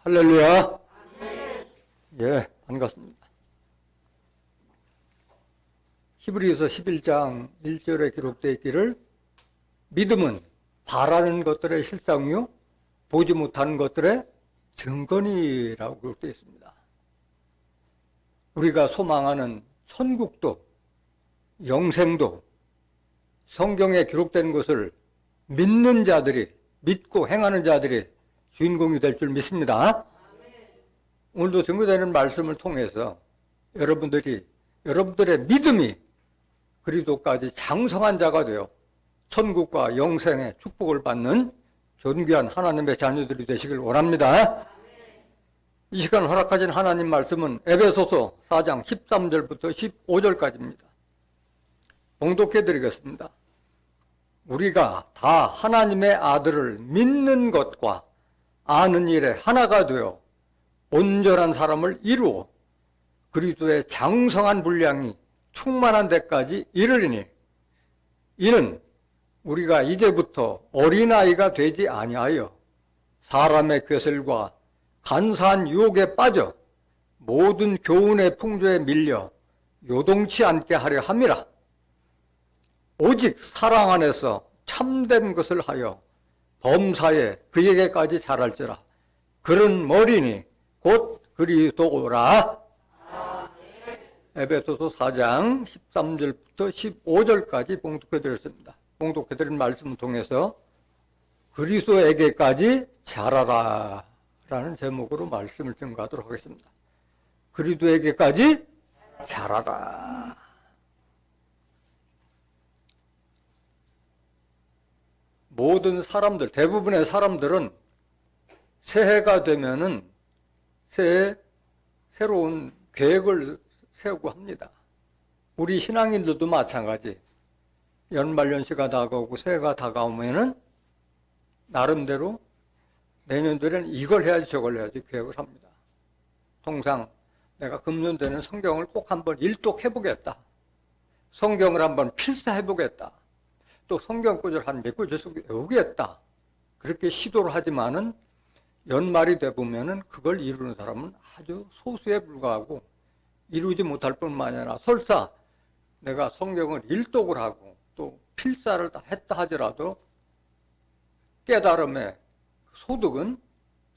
할렐루야. 예, 반갑습니다. 히브리서 11장 1절에 기록되어 있기를 믿음은 바라는 것들의 실상이요 보지 못하는 것들의 증거니라고 기록되어 있습니다. 우리가 소망하는 천국도 영생도 성경에 기록된 것을 믿는 자들이, 믿고 행하는 자들이 주인공이 될 줄 믿습니다. 오늘도 증거되는 말씀을 통해서 여러분들의 믿음이 그리스도까지 장성한 자가 되어 천국과 영생의 축복을 받는 존귀한 하나님의 자녀들이 되시길 원합니다. 이 시간 허락하신 하나님 말씀은 에베소서 4장 13절부터 15절까지입니다. 봉독해 드리겠습니다. 우리가 다 하나님의 아들을 믿는 것과 아는 일에 하나가 되어 온전한 사람을 이루어 그리스도의 장성한 분량이 충만한 데까지 이르리니 이는 우리가 이제부터 어린아이가 되지 아니하여 사람의 꾀슬과 간사한 유혹에 빠져 모든 교훈의 풍조에 밀려 요동치 않게 하려 함이라. 오직 사랑 안에서 참된 것을 하여 범사에 그에게까지 자랄지라. 그런 머리니 곧 그리스도라. 에베소서 4장 13절부터 15절까지 봉독해드렸습니다. 봉독해드린 말씀을 통해서 그리스도에게까지 자라라 라는 제목으로 말씀을 증거하도록 하겠습니다. 그리스도에게까지 자라라. 모든 사람들, 대부분의 사람들은 새해가 되면은 새해 새로운 계획을 세우고 합니다. 우리 신앙인들도 마찬가지. 연말연시가 다가오고 새해가 다가오면은 나름대로 내년도에는 이걸 해야지 저걸 해야지 계획을 합니다. 통상 내가 금년도에는 성경을 꼭 한번 일독해보겠다. 성경을 한번 필사해보겠다. 또 성경 구절 한 몇 구절 외우겠다. 그렇게 시도를 하지만은 연말이 되보면은 그걸 이루는 사람은 아주 소수에 불과하고 이루지 못할 뿐만 아니라 설사 내가 성경을 일독을 하고 또 필사를 다 했다 하더라도 깨달음의 소득은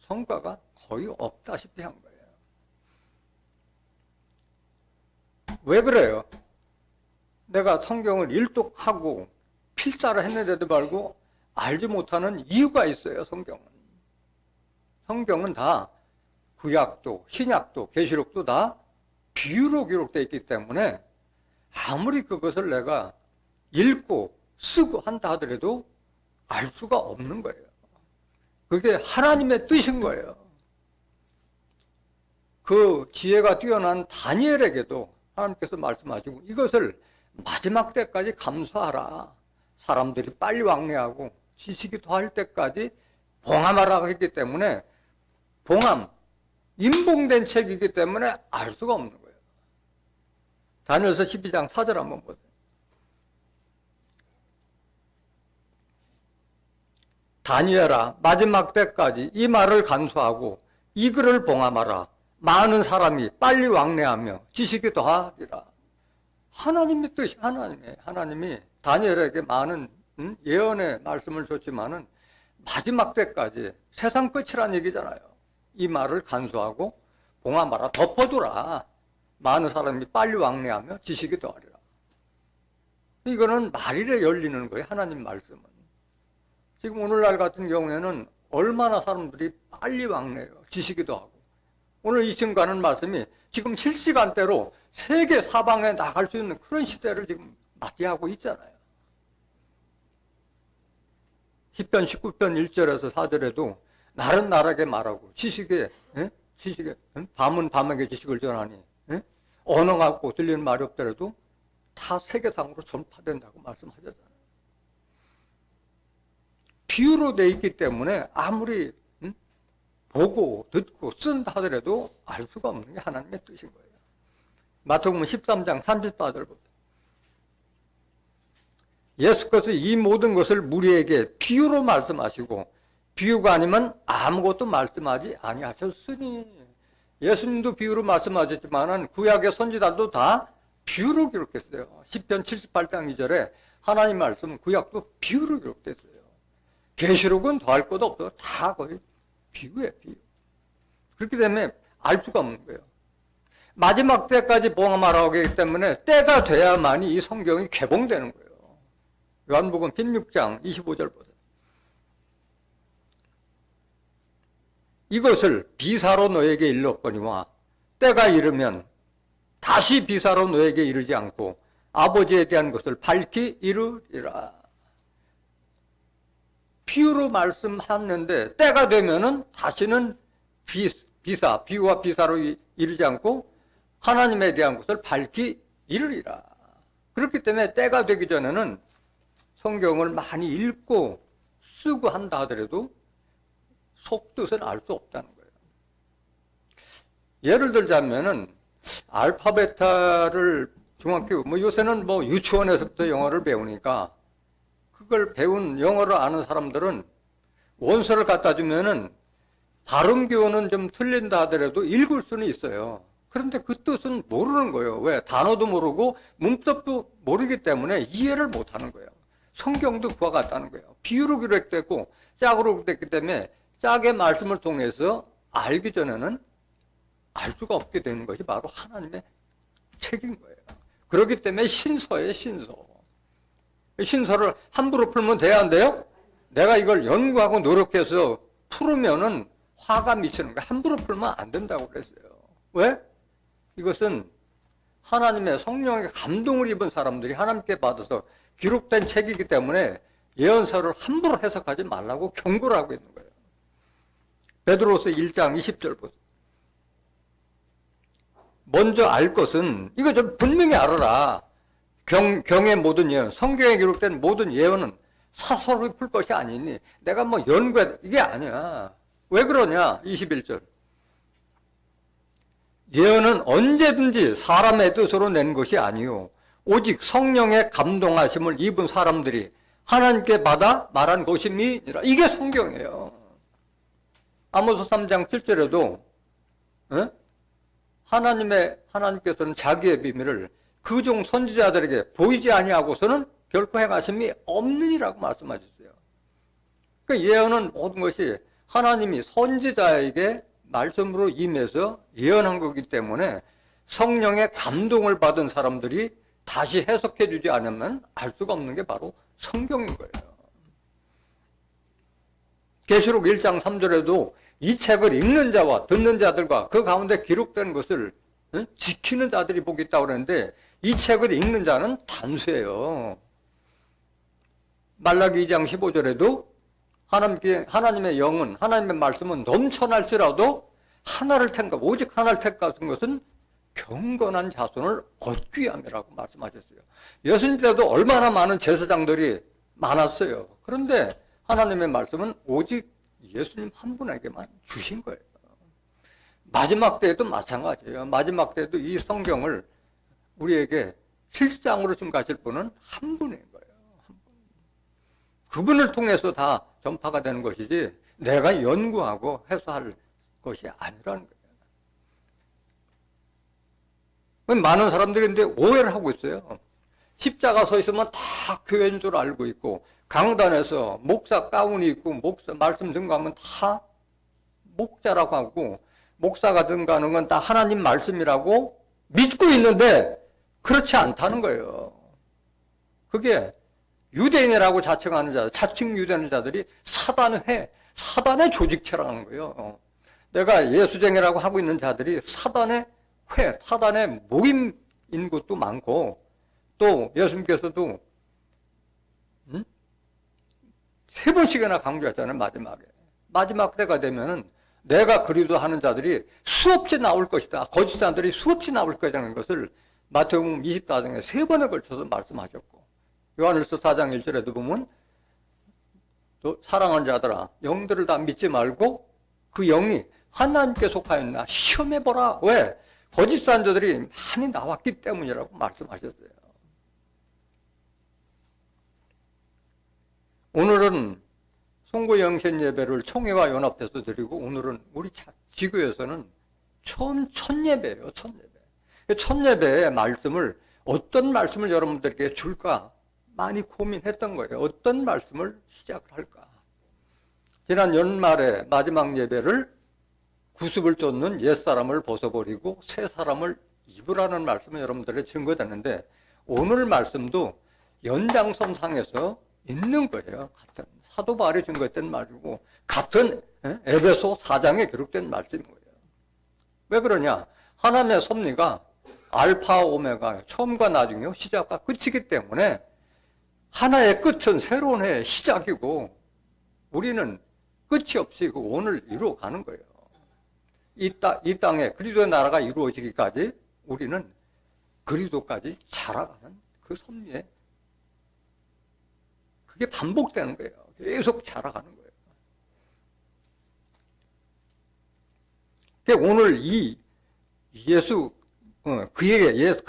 성과가 거의 없다시피 한 거예요. 왜 그래요? 내가 성경을 일독하고 필사를 했는데도 말고 알지 못하는 이유가 있어요. 성경은 다 구약도 신약도 계시록도 다 비유로 기록되어 있기 때문에 아무리 그것을 내가 읽고 쓰고 한다 하더라도 알 수가 없는 거예요. 그게 하나님의 뜻인 거예요. 그 지혜가 뛰어난 다니엘에게도 하나님께서 말씀하시고 이것을 마지막 때까지 감수하라. 사람들이 빨리 왕래하고 지식이 더할 때까지 봉함하라고 했기 때문에 봉함, 인봉된 책이기 때문에 알 수가 없는 거예요. 다니엘서 12장 4절 한번 보세요. 다니엘아, 마지막 때까지 이 말을 간수하고 이 글을 봉함하라. 많은 사람이 빨리 왕래하며 지식이 더하리라. 하나님의 뜻이 하나님이 다니엘에게 많은 예언의 말씀을 줬지만은 마지막 때까지 세상 끝이란 얘기잖아요. 이 말을 간수하고 봉함하라, 덮어두라. 많은 사람이 빨리 왕래하며 지식이 더하리라. 이거는 말일에 열리는 거예요. 하나님 말씀은. 지금 오늘날 같은 경우에는 얼마나 사람들이 빨리 왕래해요. 지식이 더하고. 오늘 이 지금 가는 말씀이 지금 실시간대로 세계 사방에 나갈 수 있는 그런 시대를 지금 맞이하고 있잖아요. 시편 19편 1절에서 4절에도 날은 날에게 말하고 지식에 밤은 밤에게 지식을 전하니 언어 갖고 들리는 말이 없더라도 다 세계상으로 전파된다고 말씀하셨잖아요. 비유로 돼 있기 때문에 아무리 보고 듣고 쓴다 하더라도 알 수가 없는 게 하나님의 뜻인 거예요. 마태복음 13장 34절 보세요. 예수께서 이 모든 것을 우리에게 비유로 말씀하시고 비유가 아니면 아무것도 말씀하지 아니하셨으니. 예수님도 비유로 말씀하셨지만은 구약의 선지자도 다 비유로 기록했어요. 시편 78장 2절에 하나님 말씀 구약도 비유로 기록됐어요. 계시록은 더할 것도 없어요. 다 거의 비유예요, 비유. 그렇기 때문에 알 수가 없는 거예요. 마지막 때까지 봉함하라고 하기 때문에 때가 돼야만이 이 성경이 개봉되는 거예요. 요한복음 16장 25절 보세요. 이것을 비사로 너에게 일렀거니와 때가 이르면 다시 비사로 너에게 이르지 않고 아버지에 대한 것을 밝히 이르리라. 비유로 말씀하는데 때가 되면은 다시는 비유와 비사로 이르지 않고 하나님에 대한 것을 밝히 이르리라. 그렇기 때문에 때가 되기 전에는 성경을 많이 읽고 쓰고 한다 하더라도 속뜻을 알 수 없다는 거예요. 예를 들자면은 알파벳을 중학교 요새는 유치원에서부터 영어를 배우니까 그걸 배운 영어를 아는 사람들은 원서를 갖다 주면은 발음 기호는 좀 틀린다 하더라도 읽을 수는 있어요. 그런데 그 뜻은 모르는 거예요. 왜? 단어도 모르고 문법도 모르기 때문에 이해를 못 하는 거예요. 성경도 그와 같다는 거예요. 비유로 기록됐고 짝으로 기록됐기 때문에 짝의 말씀을 통해서 알기 전에는 알 수가 없게 되는 것이 바로 하나님의 책인 거예요. 그렇기 때문에 신서예요, 신서. 신서를 함부로 풀면 돼야 안 돼요? 내가 이걸 연구하고 노력해서 풀으면은 화가 미치는 거예요. 함부로 풀면 안 된다고 그랬어요. 왜? 이것은 하나님의 성령의 감동을 입은 사람들이 하나님께 받아서 기록된 책이기 때문에 예언서를 함부로 해석하지 말라고 경고를 하고 있는 거예요. 베드로서 1장 20절 보세요. 먼저 알 것은 이거 좀 분명히 알아라. 경의 모든 예언, 성경에 기록된 모든 예언은 사설로 풀 것이 아니니 내가 연구해 이게 아니야. 왜 그러냐? 21절. 예언은 언제든지 사람의 뜻으로 낸 것이 아니요 오직 성령의 감동하심을 입은 사람들이 하나님께 받아 말한 것임이니라. 이게 성경이에요. 아모스 3장 7절에도 하나님께서는 자기의 비밀을 그 종 선지자들에게 보이지 아니하고서는 결코 행하심이 없느니라고 말씀하셨어요. 그러니까 예언은 모든 것이 하나님이 선지자에게 말씀으로 임해서 예언한 거기 때문에 성령의 감동을 받은 사람들이 다시 해석해 주지 않으면 알 수가 없는 게 바로 성경인 거예요. 계시록 1장 3절에도 이 책을 읽는 자와 듣는 자들과 그 가운데 기록된 것을 지키는 자들이 복이 있다고 그러는데 이 책을 읽는 자는 단수예요. 말라기 2장 15절에도 하나님의 영은, 하나님의 말씀은 넘쳐날지라도 오직 하나를 택하신 것은 경건한 자손을 얻기 위함이라고 말씀하셨어요. 예수님 때도 얼마나 많은 제사장들이 많았어요. 그런데 하나님의 말씀은 오직 예수님 한 분에게만 주신 거예요. 마지막 때에도 마찬가지예요. 마지막 때에도 이 성경을 우리에게 실상으로 증가하실 분은 한 분인 거예요. 한 분. 그분을 통해서 다 전파가 되는 것이지 내가 연구하고 해소할 것이 아니라는 거예요. 많은 사람들이 근데 오해를 하고 있어요. 십자가 서 있으면 다 교회인 줄 알고 있고 강단에서 목사 가운이 있고 목사 말씀 증거하면 다 목자라고 하고 목사가 증거하는 건 다 하나님 말씀이라고 믿고 있는데 그렇지 않다는 거예요. 그게 유대인이라고 자칭하는 자, 자칭 유대인 자들이 사단의 조직체라는 거예요. 내가 예수쟁이라고 하고 있는 자들이 사단의 모임인 것도 많고 또 예수님께서도 3번씩이나 강조했잖아요. 마지막 때가 되면은 내가 그리스도하는 자들이 수없이 나올 것이다. 거짓 사람들이 수없이 나올 것이라는 것을 마태복음 24장에 3번에 걸쳐서 말씀하셨고 요한일서 4장 1절에도 보면 또 사랑하는 자들아 영들을 다 믿지 말고 그 영이 하나님께 속하였나 시험해보라. 왜? 거짓 선지자들이 많이 나왔기 때문이라고 말씀하셨어요. 오늘은 송구영신 예배를 총회와 연합해서 드리고 오늘은 우리 지교에서는 처음 첫 예배예요. 첫 예배. 첫 예배의 말씀을 어떤 말씀을 여러분들에게 줄까 많이 고민했던 거예요. 어떤 말씀을 시작을 할까. 지난 연말에 마지막 예배를 구습을 쫓는 옛사람을 벗어버리고 새 사람을 입으라는 말씀이 여러분들의 증거됐는데 오늘 말씀도 연장선상에서 있는 거예요. 같은 사도 바울이 증거했던 말이고 같은 에베소 4장에 기록된 말씀인 거예요. 왜 그러냐? 하나님의 섭리가 알파 오메가 처음과 나중이요 시작과 끝이기 때문에 하나의 끝은 새로운 해의 시작이고 우리는 끝이 없이 그 오늘 이루어가는 거예요. 이 땅에 그리스도의 나라가 이루어지기까지 우리는 그리스도까지 자라가는 그 섭리에 그게 반복되는 거예요. 계속 자라가는 거예요. 그러니까 오늘 이 예수 그에게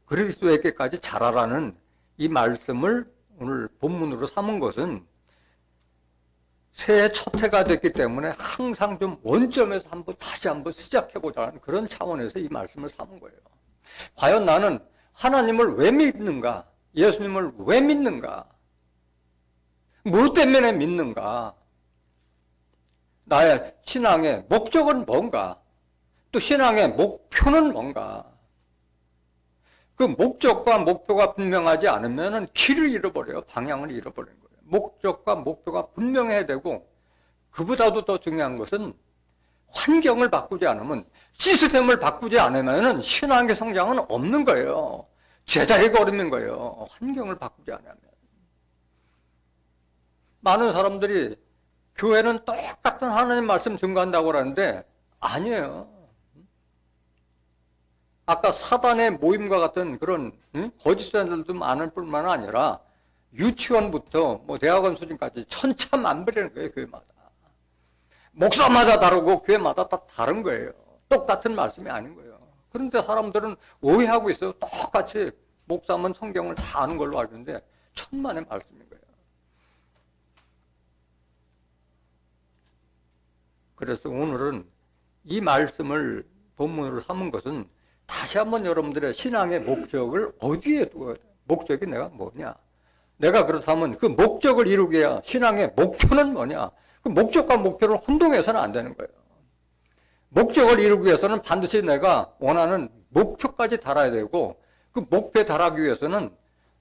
그리스도에게까지 자라라는 이 말씀을 오늘 본문으로 삼은 것은 새해 첫 해가 됐기 때문에 항상 좀 원점에서 다시 한번 시작해보자 하는 그런 차원에서 이 말씀을 삼은 거예요. 과연 나는 하나님을 왜 믿는가? 예수님을 왜 믿는가? 뭐 때문에 믿는가? 나의 신앙의 목적은 뭔가? 또 신앙의 목표는 뭔가? 그 목적과 목표가 분명하지 않으면 길을 잃어버려요. 방향을 잃어버리는 거예요. 목적과 목표가 분명해야 되고 그보다도 더 중요한 것은 환경을 바꾸지 않으면 시스템을 바꾸지 않으면 신앙의 성장은 없는 거예요. 제자리 걸음인 거예요. 환경을 바꾸지 않으면. 많은 사람들이 교회는 똑같은 하나님 말씀 증거한다고 그러는데 아니에요. 아까 사단의 모임과 같은 그런 거짓사들도 많을 뿐만 아니라 유치원부터 뭐 대학원 수준까지 천차만별이라는 거예요. 교회마다. 목사마다 다르고 교회마다 다 다른 거예요. 똑같은 말씀이 아닌 거예요. 그런데 사람들은 오해하고 있어요. 똑같이 목사면 성경을 다 아는 걸로 알고 있는데 천만의 말씀인 거예요. 그래서 오늘은 이 말씀을 본문으로 삼은 것은 다시 한번 여러분들의 신앙의 목적을 어디에 두어야 돼? 목적이 내가 뭐냐? 내가 그렇다면 그 목적을 이루기 위한 신앙의 목표는 뭐냐? 그 목적과 목표를 혼동해서는 안 되는 거예요. 목적을 이루기 위해서는 반드시 내가 원하는 목표까지 달아야 되고 그 목표에 달하기 위해서는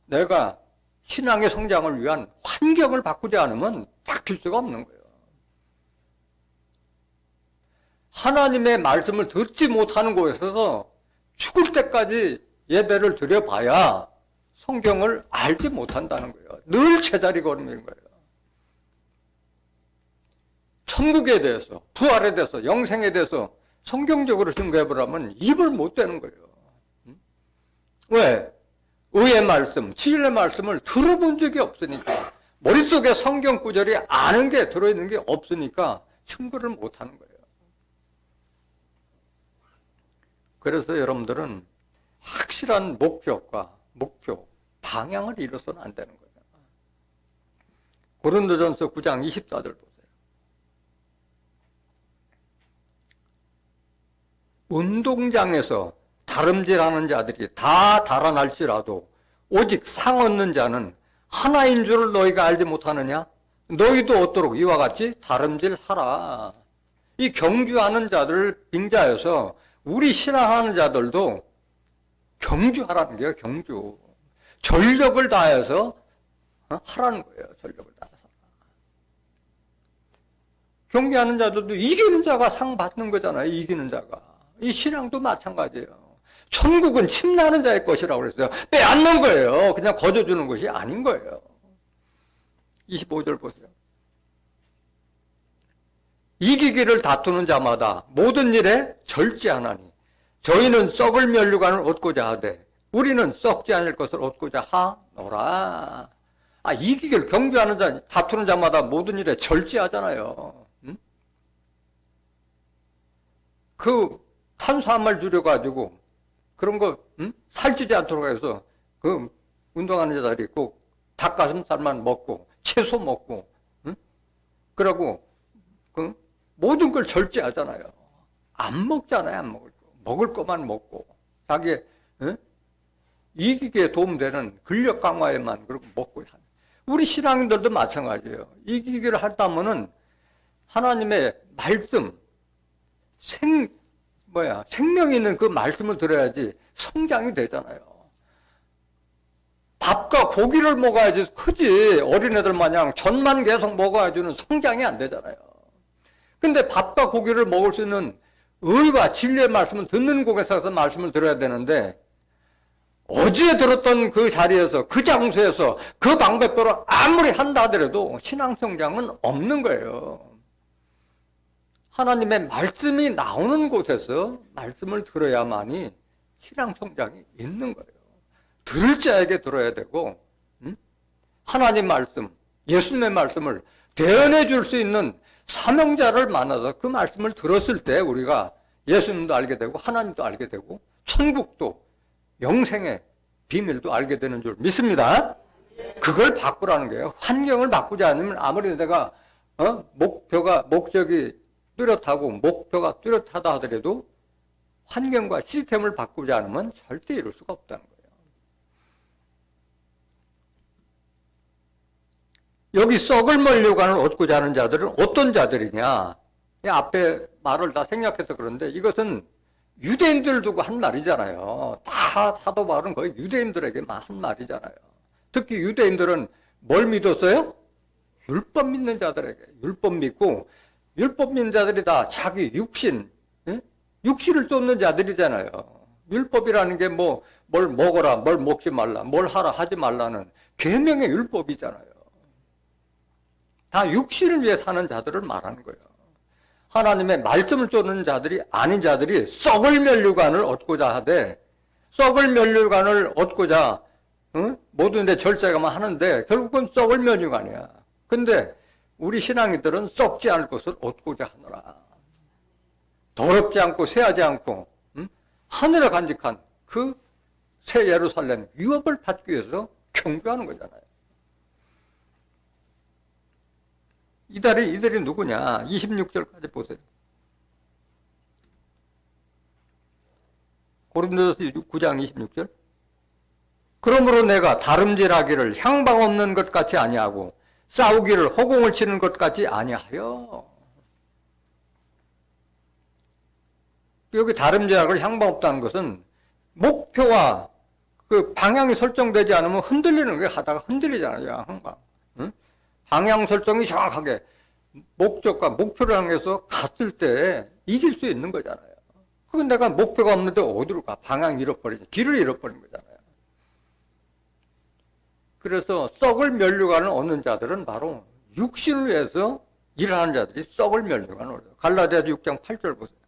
내가 신앙의 성장을 위한 환경을 바꾸지 않으면 바뀔 수가 없는 거예요. 하나님의 말씀을 듣지 못하는 곳에서 죽을 때까지 예배를 드려봐야 성경을 알지 못한다는 거예요. 늘 제자리 걸음인 거예요. 천국에 대해서, 부활에 대해서, 영생에 대해서 성경적으로 증거해보라면 입을 못 대는 거예요. 왜? 의의 말씀, 진리의 말씀을 들어본 적이 없으니까 머릿속에 성경 구절이 아는 게 들어있는 게 없으니까 증거를 못하는 거예요. 그래서 여러분들은 확실한 목적과 목표, 방향을 잃어서는 안 되는 거예요. 고린도전서 9장 24절 보세요. 운동장에서 다름질하는 자들이 다 달아날지라도 오직 상 얻는 자는 하나인 줄을 너희가 알지 못하느냐? 너희도 어도록 이와 같이 다름질하라. 이 경주하는 자들을 빙자해서 우리 신앙하는 자들도 경주하라는 거예요. 경주. 전력을 다해서 하라는 거예요. 전력을 다해서. 경기하는 자들도 이기는 자가 상 받는 거잖아요. 이기는 자가. 이 신앙도 마찬가지예요. 천국은 침나는 자의 것이라고 그랬어요. 빼앗는 거예요. 그냥 거저주는 것이 아닌 거예요. 25절 보세요. 이기기를 다투는 자마다 모든 일에 절제하나니 저희는 썩을 면류관을 얻고자 하되 우리는 썩지 않을 것을 얻고자 하노라. 이기기를 경주하는 자, 다투는 자마다 모든 일에 절제하잖아요. 응? 그 탄수화물 줄여가지고 그런 거 살찌지 않도록 해서 그 운동하는 자들이 꼭 닭가슴살만 먹고 채소 먹고 그러고 그 모든 걸 절제하잖아요. 안 먹잖아요. 안 먹을 거. 먹을 것만 먹고 자기의 이기기에 도움되는 근력 강화에만 그렇게 먹고 하는. 우리 신앙인들도 마찬가지예요. 이기기를 한다면은 하나님의 말씀, 생명 있는 그 말씀을 들어야지 성장이 되잖아요. 밥과 고기를 먹어야지 크지. 어린애들 마냥 전만 계속 먹어야지는 성장이 안 되잖아요. 근데 밥과 고기를 먹을 수 있는 의와 진리의 말씀을 듣는 곳에서 말씀을 들어야 되는데, 어제 들었던 그 자리에서, 그 장소에서, 그 방법대로 아무리 한다 하더라도 신앙 성장은 없는 거예요. 하나님의 말씀이 나오는 곳에서 말씀을 들어야만이 신앙 성장이 있는 거예요. 들을 자에게 들어야 되고, 하나님 말씀, 예수님의 말씀을 대언해 줄 수 있는 사명자를 만나서 그 말씀을 들었을 때 우리가 예수님도 알게 되고 하나님도 알게 되고 천국도 영생의 비밀도 알게 되는 줄 믿습니다. 그걸 바꾸라는 거예요. 환경을 바꾸지 않으면 아무리 내가 목적이 뚜렷하고 목표가 뚜렷하다 하더라도 환경과 시스템을 바꾸지 않으면 절대 이룰 수가 없다는 거예요. 여기 썩을 멀리관을 얻고자 하는 자들은 어떤 자들이냐? 앞에 말을 다 생략해서 그런데 이것은 유대인들 두고 한 말이잖아요. 다 사도 바울은 거의 유대인들에게만 한 말이잖아요. 특히 유대인들은 뭘 믿었어요? 율법 믿는 자들에게. 율법 믿고 율법 믿는 자들이 다 자기 육신, 육신을 쫓는 자들이잖아요. 율법이라는 게 뭘 먹어라, 뭘 먹지 말라, 뭘 하라 하지 말라는 계명의 율법이잖아요. 다 육신을 위해 사는 자들을 말하는 거예요. 하나님의 말씀을 쫓는 자들이 아닌 자들이 썩을 면류관을 얻고자 하되, 썩을 면류관을 얻고자 모든 데 절제가만 하는데 결국은 썩을 면류관이야. 근데 우리 신앙인들은 썩지 않을 것을 얻고자 하노라. 더럽지 않고 쇠하지 않고 하늘에 간직한 그 새 예루살렘 유업을 받기 위해서 경주하는 거잖아요. 이들이 누구냐? 26절까지 보세요. 고린도서 9장 26절. 그러므로 내가 다름질하기를 향방 없는 것 같이 아니하고 싸우기를 허공을 치는 것 같이 아니하여. 여기 다름질하기를 향방 없다는 것은 목표와 그 방향이 설정되지 않으면 흔들리는 게 하다가 흔들리잖아요. 항상. 방향 설정이 정확하게 목적과 목표를 향해서 갔을 때 이길 수 있는 거잖아요. 그건 내가 목표가 없는데 어디로 가? 방향 잃어버리죠. 길을 잃어버린 거잖아요. 그래서 썩을 면류관을 얻는 자들은 바로 육신을 위해서 일하는 자들이 썩을 면류관을 얻어요. 갈라디아서 6장 8절 보세요.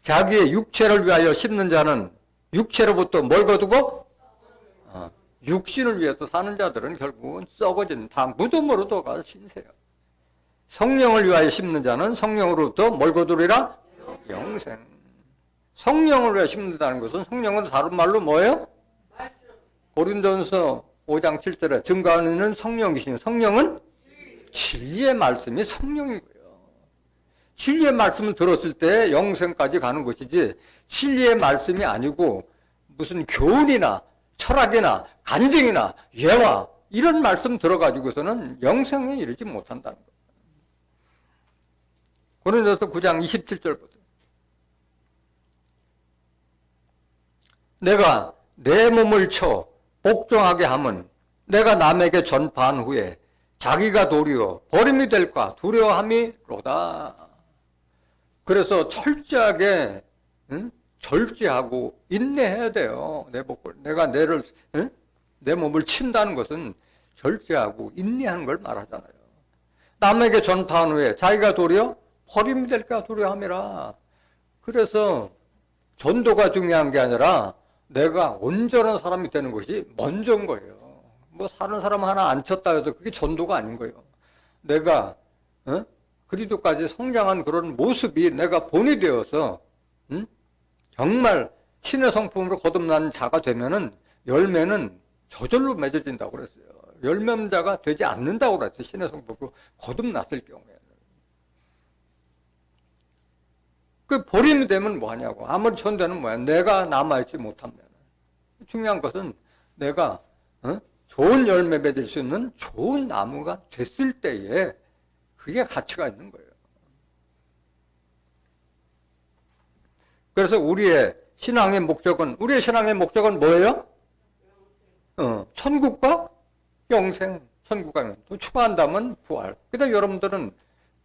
자기의 육체를 위하여 심는 자는 육체로부터 뭘 거두고? 육신을 위해서 사는 자들은 결국은 썩어지는, 다 무덤으로 돌아갈 신세예요. 성령을 위하여 심는 자는 성령으로부터 뭘 거두리라? 영생. 성령을 위하여 심는다는 것은, 성령은 다른 말로 뭐예요? 고린도전서 5장 7절에 증거하는 성령이시니, 성령은 진리의 말씀이 성령인 거예요. 진리의 말씀을 들었을 때 영생까지 가는 것이지, 진리의 말씀이 아니고 무슨 교훈이나 철학이나 간증이나 예화 이런 말씀 들어가지고서는 영생에 이르지 못한다는 거예요. 고린도서 9장 27절 보세요. 내가 내 몸을 쳐 복종하게 함은 내가 남에게 전파한 후에 자기가 도리어 버림이 될까 두려워함이로다. 그래서 철저하게 절제하고 인내해야 돼요. 내가 내 몸을 친다는 것은 절제하고 인내하는 걸 말하잖아요. 남에게 전파한 후에 자기가 도리어 버림이 될까 두려워함이라. 그래서 전도가 중요한 게 아니라 내가 온전한 사람이 되는 것이 먼저인 거예요. 뭐 사는 사람 하나 안 쳤다 해도 그게 전도가 아닌 거예요. 내가 그리스도까지 성장한 그런 모습이 내가 본이 되어서 정말 신의 성품으로 거듭난 자가 되면은 열매는 저절로 맺어진다고 그랬어요. 열매자가 되지 않는다고 그랬어요. 신의 성도로 거듭났을 경우에는. 그 버림이 되면 뭐하냐고. 아무리 천대는 뭐야. 내가 남아있지 못하면. 중요한 것은 내가 좋은 열매 맺을 수 있는 좋은 나무가 됐을 때에 그게 가치가 있는 거예요. 그래서 우리의 신앙의 목적은 뭐예요? 천국과 영생, 천국과 영생. 또 추가한다면 부활. 그다음 여러분들은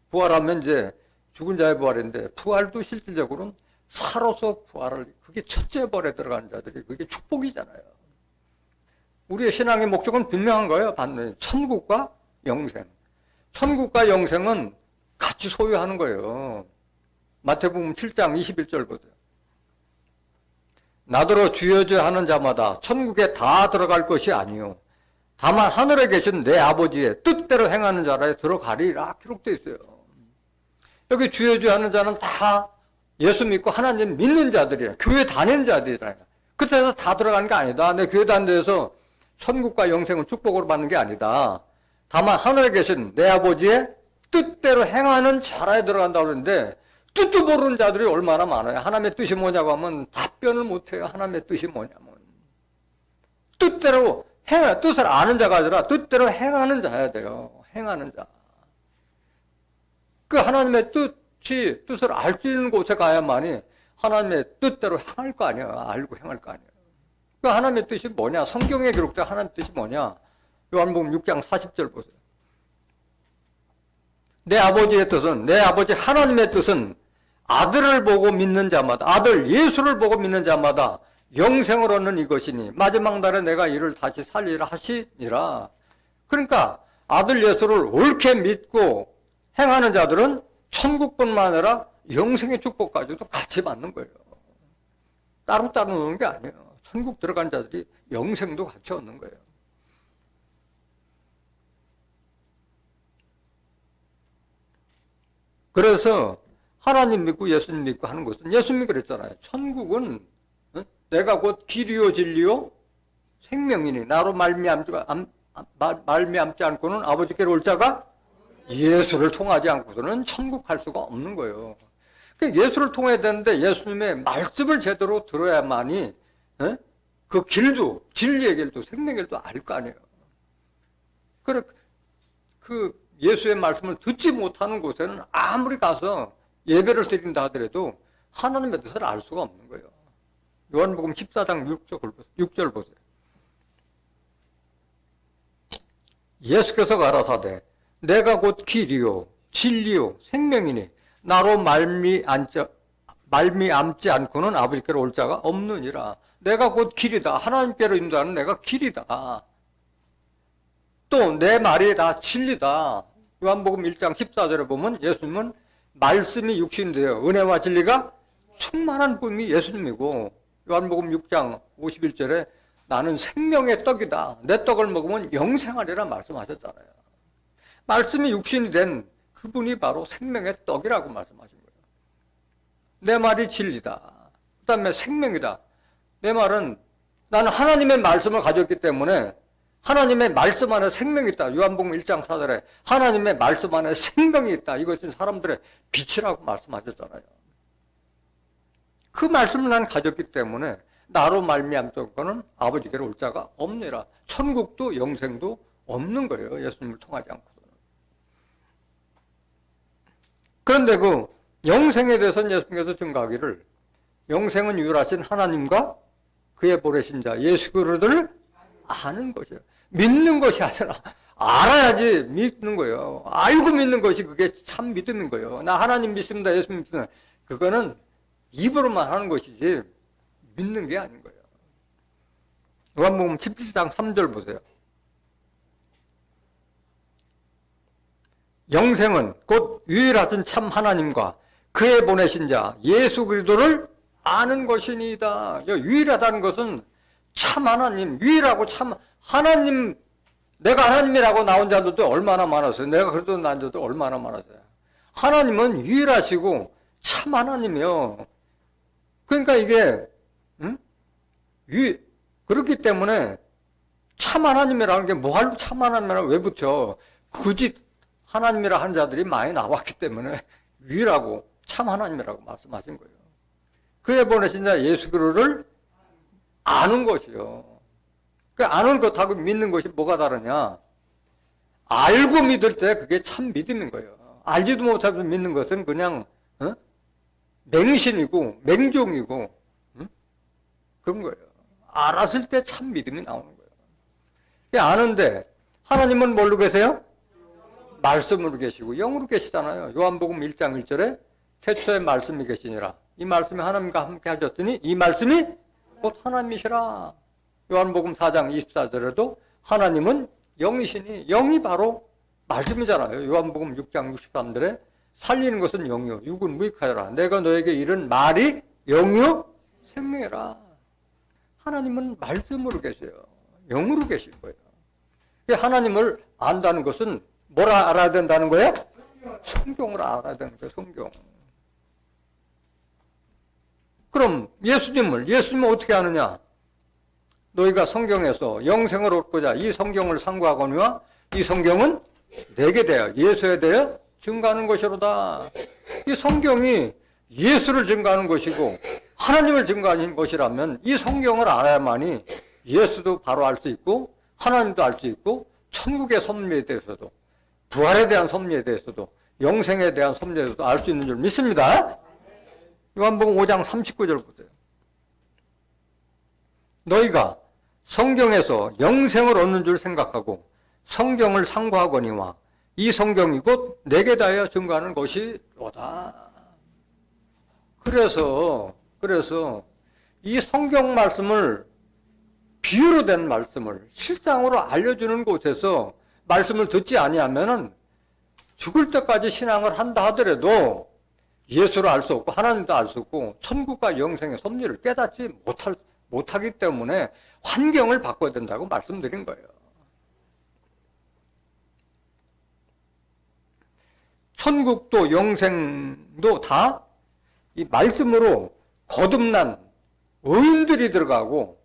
부활하면 이제 죽은 자의 부활인데 부활도 실질적으로는 살아서 부활을, 그게 첫째 벌에 들어가는 자들이 그게 축복이잖아요. 우리의 신앙의 목적은 분명한 거예요. 반면에 천국과 영생. 천국과 영생은 같이 소유하는 거예요. 마태복음 7장 21절 보세요. 나더러 주여 주여 하는 자마다 천국에 다 들어갈 것이 아니요 다만 하늘에 계신 내 아버지의 뜻대로 행하는 자라에 들어가리라 기록되어 있어요. 여기 주여 주여 하는 자는 다 예수 믿고 하나님 믿는 자들이에요. 교회 다니는 자들이에요. 그때서 다 들어가는 게 아니다. 내 교회 다니는 데서 천국과 영생을 축복으로 받는 게 아니다. 다만 하늘에 계신 내 아버지의 뜻대로 행하는 자라에 들어간다고 그러는데 뜻도 모르는 자들이 얼마나 많아요. 하나님의 뜻이 뭐냐고 하면 답변을 못해요. 하나님의 뜻이 뭐냐면 뜻대로 뜻을 아는 자가 아니라 뜻대로 행하는 자야 돼요. 행하는 자. 그 하나님의 뜻을 알 수 있는 곳에 가야만이 하나님의 뜻대로 행할 거 아니에요. 알고 행할 거 아니에요. 그 하나님의 뜻이 뭐냐? 성경에 기록된 하나님의 뜻이 뭐냐? 요한복음 6장 40절 보세요. 내 아버지의 뜻은, 내 아버지 하나님의 뜻은 아들을 보고 믿는 자마다, 아들 예수를 보고 믿는 자마다 영생을 얻는 이것이니 마지막 날에 내가 이를 다시 살리라 하시니라. 그러니까 아들 예수를 옳게 믿고 행하는 자들은 천국뿐만 아니라 영생의 축복까지도 같이 받는 거예요. 따로따로 노는 게 아니에요. 천국 들어간 자들이 영생도 같이 얻는 거예요. 그래서 하나님 믿고 예수님 믿고 하는 것은, 예수님이 그랬잖아요. 천국은 내가 곧 길이요 진리요 생명이니 나로 말미암지 않고는 아버지께로 올 자가 예수를 통하지 않고서는 천국 갈 수가 없는 거예요. 예수를 통해야 되는데 예수님의 말씀을 제대로 들어야만이 그 길도, 진리의 길도 생명의 길도 알 거 아니에요. 그 예수의 말씀을 듣지 못하는 곳에는 아무리 가서 예배를 드린다 하더라도 하나님의 뜻을 알 수가 없는 거예요. 요한복음 14장 6절 보세요. 예수께서 가라사대 내가 곧 길이요 진리요 생명이니 나로 말미암지 않고는 아버지께로 올 자가 없느니라. 내가 곧 길이다. 하나님께로 인도하는 내가 길이다. 또 내 말이 다 진리다. 요한복음 1장 14절에 보면 예수님은 말씀이 육신이 되어 은혜와 진리가 충만한 분이 예수님이고, 요한복음 6장 51절에 나는 생명의 떡이다. 내 떡을 먹으면 영생하리라 말씀하셨잖아요. 말씀이 육신이 된 그분이 바로 생명의 떡이라고 말씀하신 거예요. 내 말이 진리다. 그 다음에 생명이다. 내 말은 나는 하나님의 말씀을 가졌기 때문에 하나님의 말씀 안에 생명이 있다. 요한복음 1장 4절에 하나님의 말씀 안에 생명이 있다. 이것은 사람들의 빛이라고 말씀하셨잖아요. 그 말씀을 난 가졌기 때문에 나로 말미암고는 아버지께로 올 자가 없느니라. 천국도 영생도 없는 거예요. 예수님을 통하지 않고서는. 그런데 그 영생에 대해서는 예수님께서 증거하기를 영생은 유일하신 하나님과 그의 보내신 자 예수 그리스도를 아는 것이에요. 믿는 것이 아니라 알아야지 믿는 거예요. 알고 믿는 것이 그게 참 믿음인 거예요. 나 하나님 믿습니다. 예수 믿습니다. 그거는 입으로만 하는 것이지 믿는 게 아닌 거예요. 요한복음 17장 3절 보세요. 영생은 곧 유일하신 참 하나님과 그의 보내신 자 예수 그리스도를 아는 것이니이다. 유일하다는 것은 참 하나님, 유일하고 참 하나님, 내가 하나님이라고 나온 자들도 얼마나 많았어요. 내가 그래도 난 자도 얼마나 많았어요. 하나님은 유일하시고 참 하나님이요. 그러니까 이게 그렇기 때문에 참 하나님이라는 게 뭐하러 참 하나님이라고 왜 붙여? 굳이 하나님이라 하는 자들이 많이 나왔기 때문에 유일하고 참 하나님이라고 말씀하신 거예요. 그에 보내신 자 예수 그리스도를 아는 것이요. 그 아는 것하고 믿는 것이 뭐가 다르냐? 알고 믿을 때 그게 참 믿음인 거예요. 알지도 못하고 믿는 것은 그냥 맹신이고 맹종이고 그런 거예요. 알았을 때 참 믿음이 나오는 거예요. 아는데 하나님은 뭘로 계세요? 말씀으로 계시고 영으로 계시잖아요. 요한복음 1장 1절에 태초에 말씀이 계시니라. 이 말씀이 하나님과 함께 하셨더니 이 말씀이 곧 하나님이시라. 요한복음 4장 24절에도 하나님은 영이시니 영이 바로 말씀이잖아요. 요한복음 6장 63절에 살리는 것은 영이요 육은 무익하여라. 내가 너에게 이른 말이 영이요 생명이라. 하나님은 말씀으로 계세요. 영으로 계실 거예요. 하나님을 안다는 것은 뭘 알아야 된다는 거예요? 성경을 알아야 되는 거예요. 성경. 그럼 예수님은 어떻게 아느냐? 너희가 성경에서 영생을 얻고자 이 성경을 상고하거니와 이 성경은 내게 대하여 예수에 대하여 증거하는 것이로다. 이 성경이 예수를 증거하는 것이고 하나님을 증거하는 것이라면 이 성경을 알아야만이 예수도 바로 알 수 있고 하나님도 알 수 있고 천국의 섭리에 대해서도 부활에 대한 섭리에 대해서도 영생에 대한 섭리에 대해서도 알 수 있는 줄 믿습니다. 요한복음 5장 39절 보세요. 너희가 성경에서 영생을 얻는 줄 생각하고 성경을 상고하거니와 이 성경이 곧 내게 대하여 증거하는 것이로다. 그래서 이 성경 말씀을 비유로 된 말씀을 실상으로 알려주는 곳에서 말씀을 듣지 아니하면은 죽을 때까지 신앙을 한다 하더라도 예수를 알 수 없고 하나님도 알 수 없고 천국과 영생의 섭리를 깨닫지 못하기 때문에 환경을 바꿔야 된다고 말씀드린 거예요. 천국도 영생도 다 이 말씀으로 거듭난 의인들이 들어가고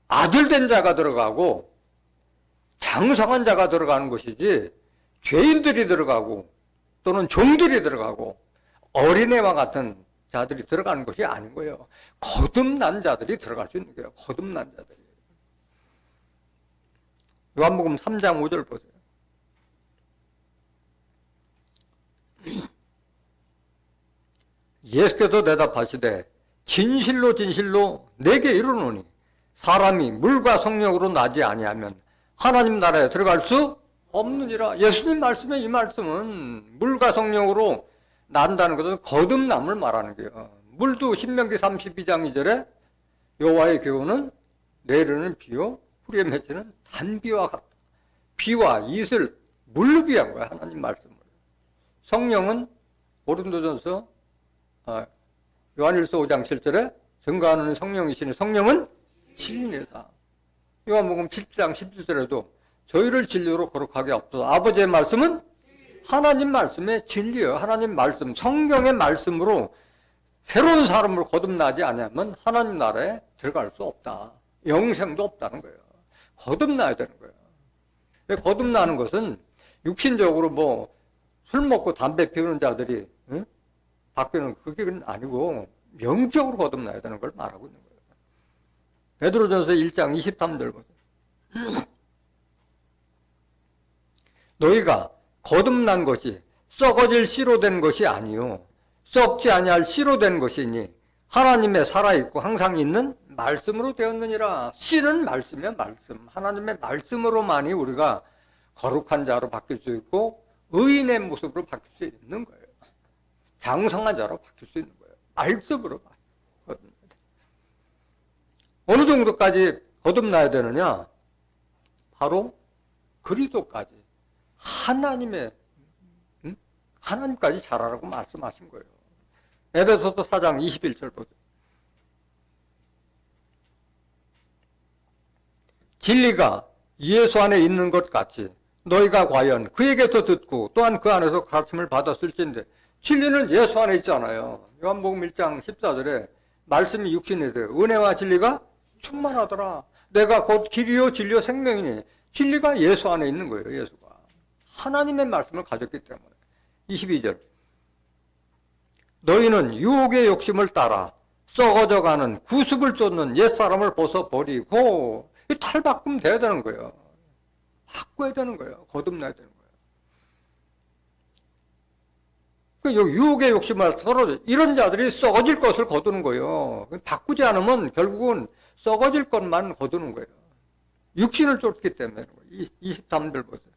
아들 된 자가 들어가고 장성한 자가 들어가는 것이지 죄인들이 들어가고 또는 종들이 들어가고 어린애와 같은 자들이 들어가는 것이 아닌 거예요. 거듭난 자들이 들어갈 수 있는 거예요. 거듭난 자들이. 요한복음 3장 5절 보세요. 예수께서 대답하시되 진실로 진실로 내게 이르노니 사람이 물과 성령으로 나지 아니하면 하나님 나라에 들어갈 수 없느니라. 예수님 말씀에 이 말씀은 물과 성령으로 난다는 것은 거듭남을 말하는 거예요. 물도 신명기 32장 2절에 여호와의 교훈은 내리는 비요 뿌리에 맺히는 단비와 같다. 비와 이슬 물로 비한 거야. 하나님 말씀을. 성령은 고린도전서 요한일서 5장 7절에 증거하는 성령이시니 성령은 진리다. 요한복음 7장 11절에도 저희를 진리로 거룩하게 없어서 아버지의 말씀은 하나님 말씀의 진리예요. 하나님 말씀, 성경의 말씀으로 새로운 사람으로 거듭나지 않으면 하나님 나라에 들어갈 수 없다. 영생도 없다는 거예요. 거듭나야 되는 거예요. 거듭나는 것은 육신적으로 술 먹고 담배 피우는 자들이 바뀌는 그게 아니고 영적으로 거듭나야 되는 걸 말하고 있는 거예요. 베드로전서 1장 23절 보세요. 너희가 거듭난 것이 썩어질 씨로 된 것이 아니요 썩지 아니할 씨로 된 것이니 하나님의 살아있고 항상 있는 말씀으로 되었느니라. 씨는 말씀이야. 말씀. 하나님의 말씀으로만이 우리가 거룩한 자로 바뀔 수 있고 의인의 모습으로 바뀔 수 있는 거예요. 장성한 자로 바뀔 수 있는 거예요. 말씀으로 거듭나야 돼. 어느 정도까지 거듭나야 되느냐? 바로 그리스도까지 하나님까지 자라라고 말씀하신 거예요. 에베소서 4장 21절 보세요. 진리가 예수 안에 있는 것 같이 너희가 과연 그에게서 듣고 또한 그 안에서 가르침을 받았을진데 진리는 예수 안에 있잖아요. 요한복음 1장 14절에 말씀이 육신이 돼요. 은혜와 진리가 충만하더라. 내가 곧 길이요 진리요 생명이니 진리가 예수 안에 있는 거예요. 예수가 하나님의 말씀을 가졌기 때문에. 22절 너희는 유혹의 욕심을 따라 썩어져가는 구습을 쫓는 옛사람을 벗어버리고 탈바꿈 돼야 되는 거예요. 바꿔야 되는 거예요. 거듭나야 되는 거예요. 유혹의 욕심을 떨어져 이런 자들이 썩어질 것을 거두는 거예요. 바꾸지 않으면 결국은 썩어질 것만 거두는 거예요. 육신을 쫓기 때문에. 23절 보세요.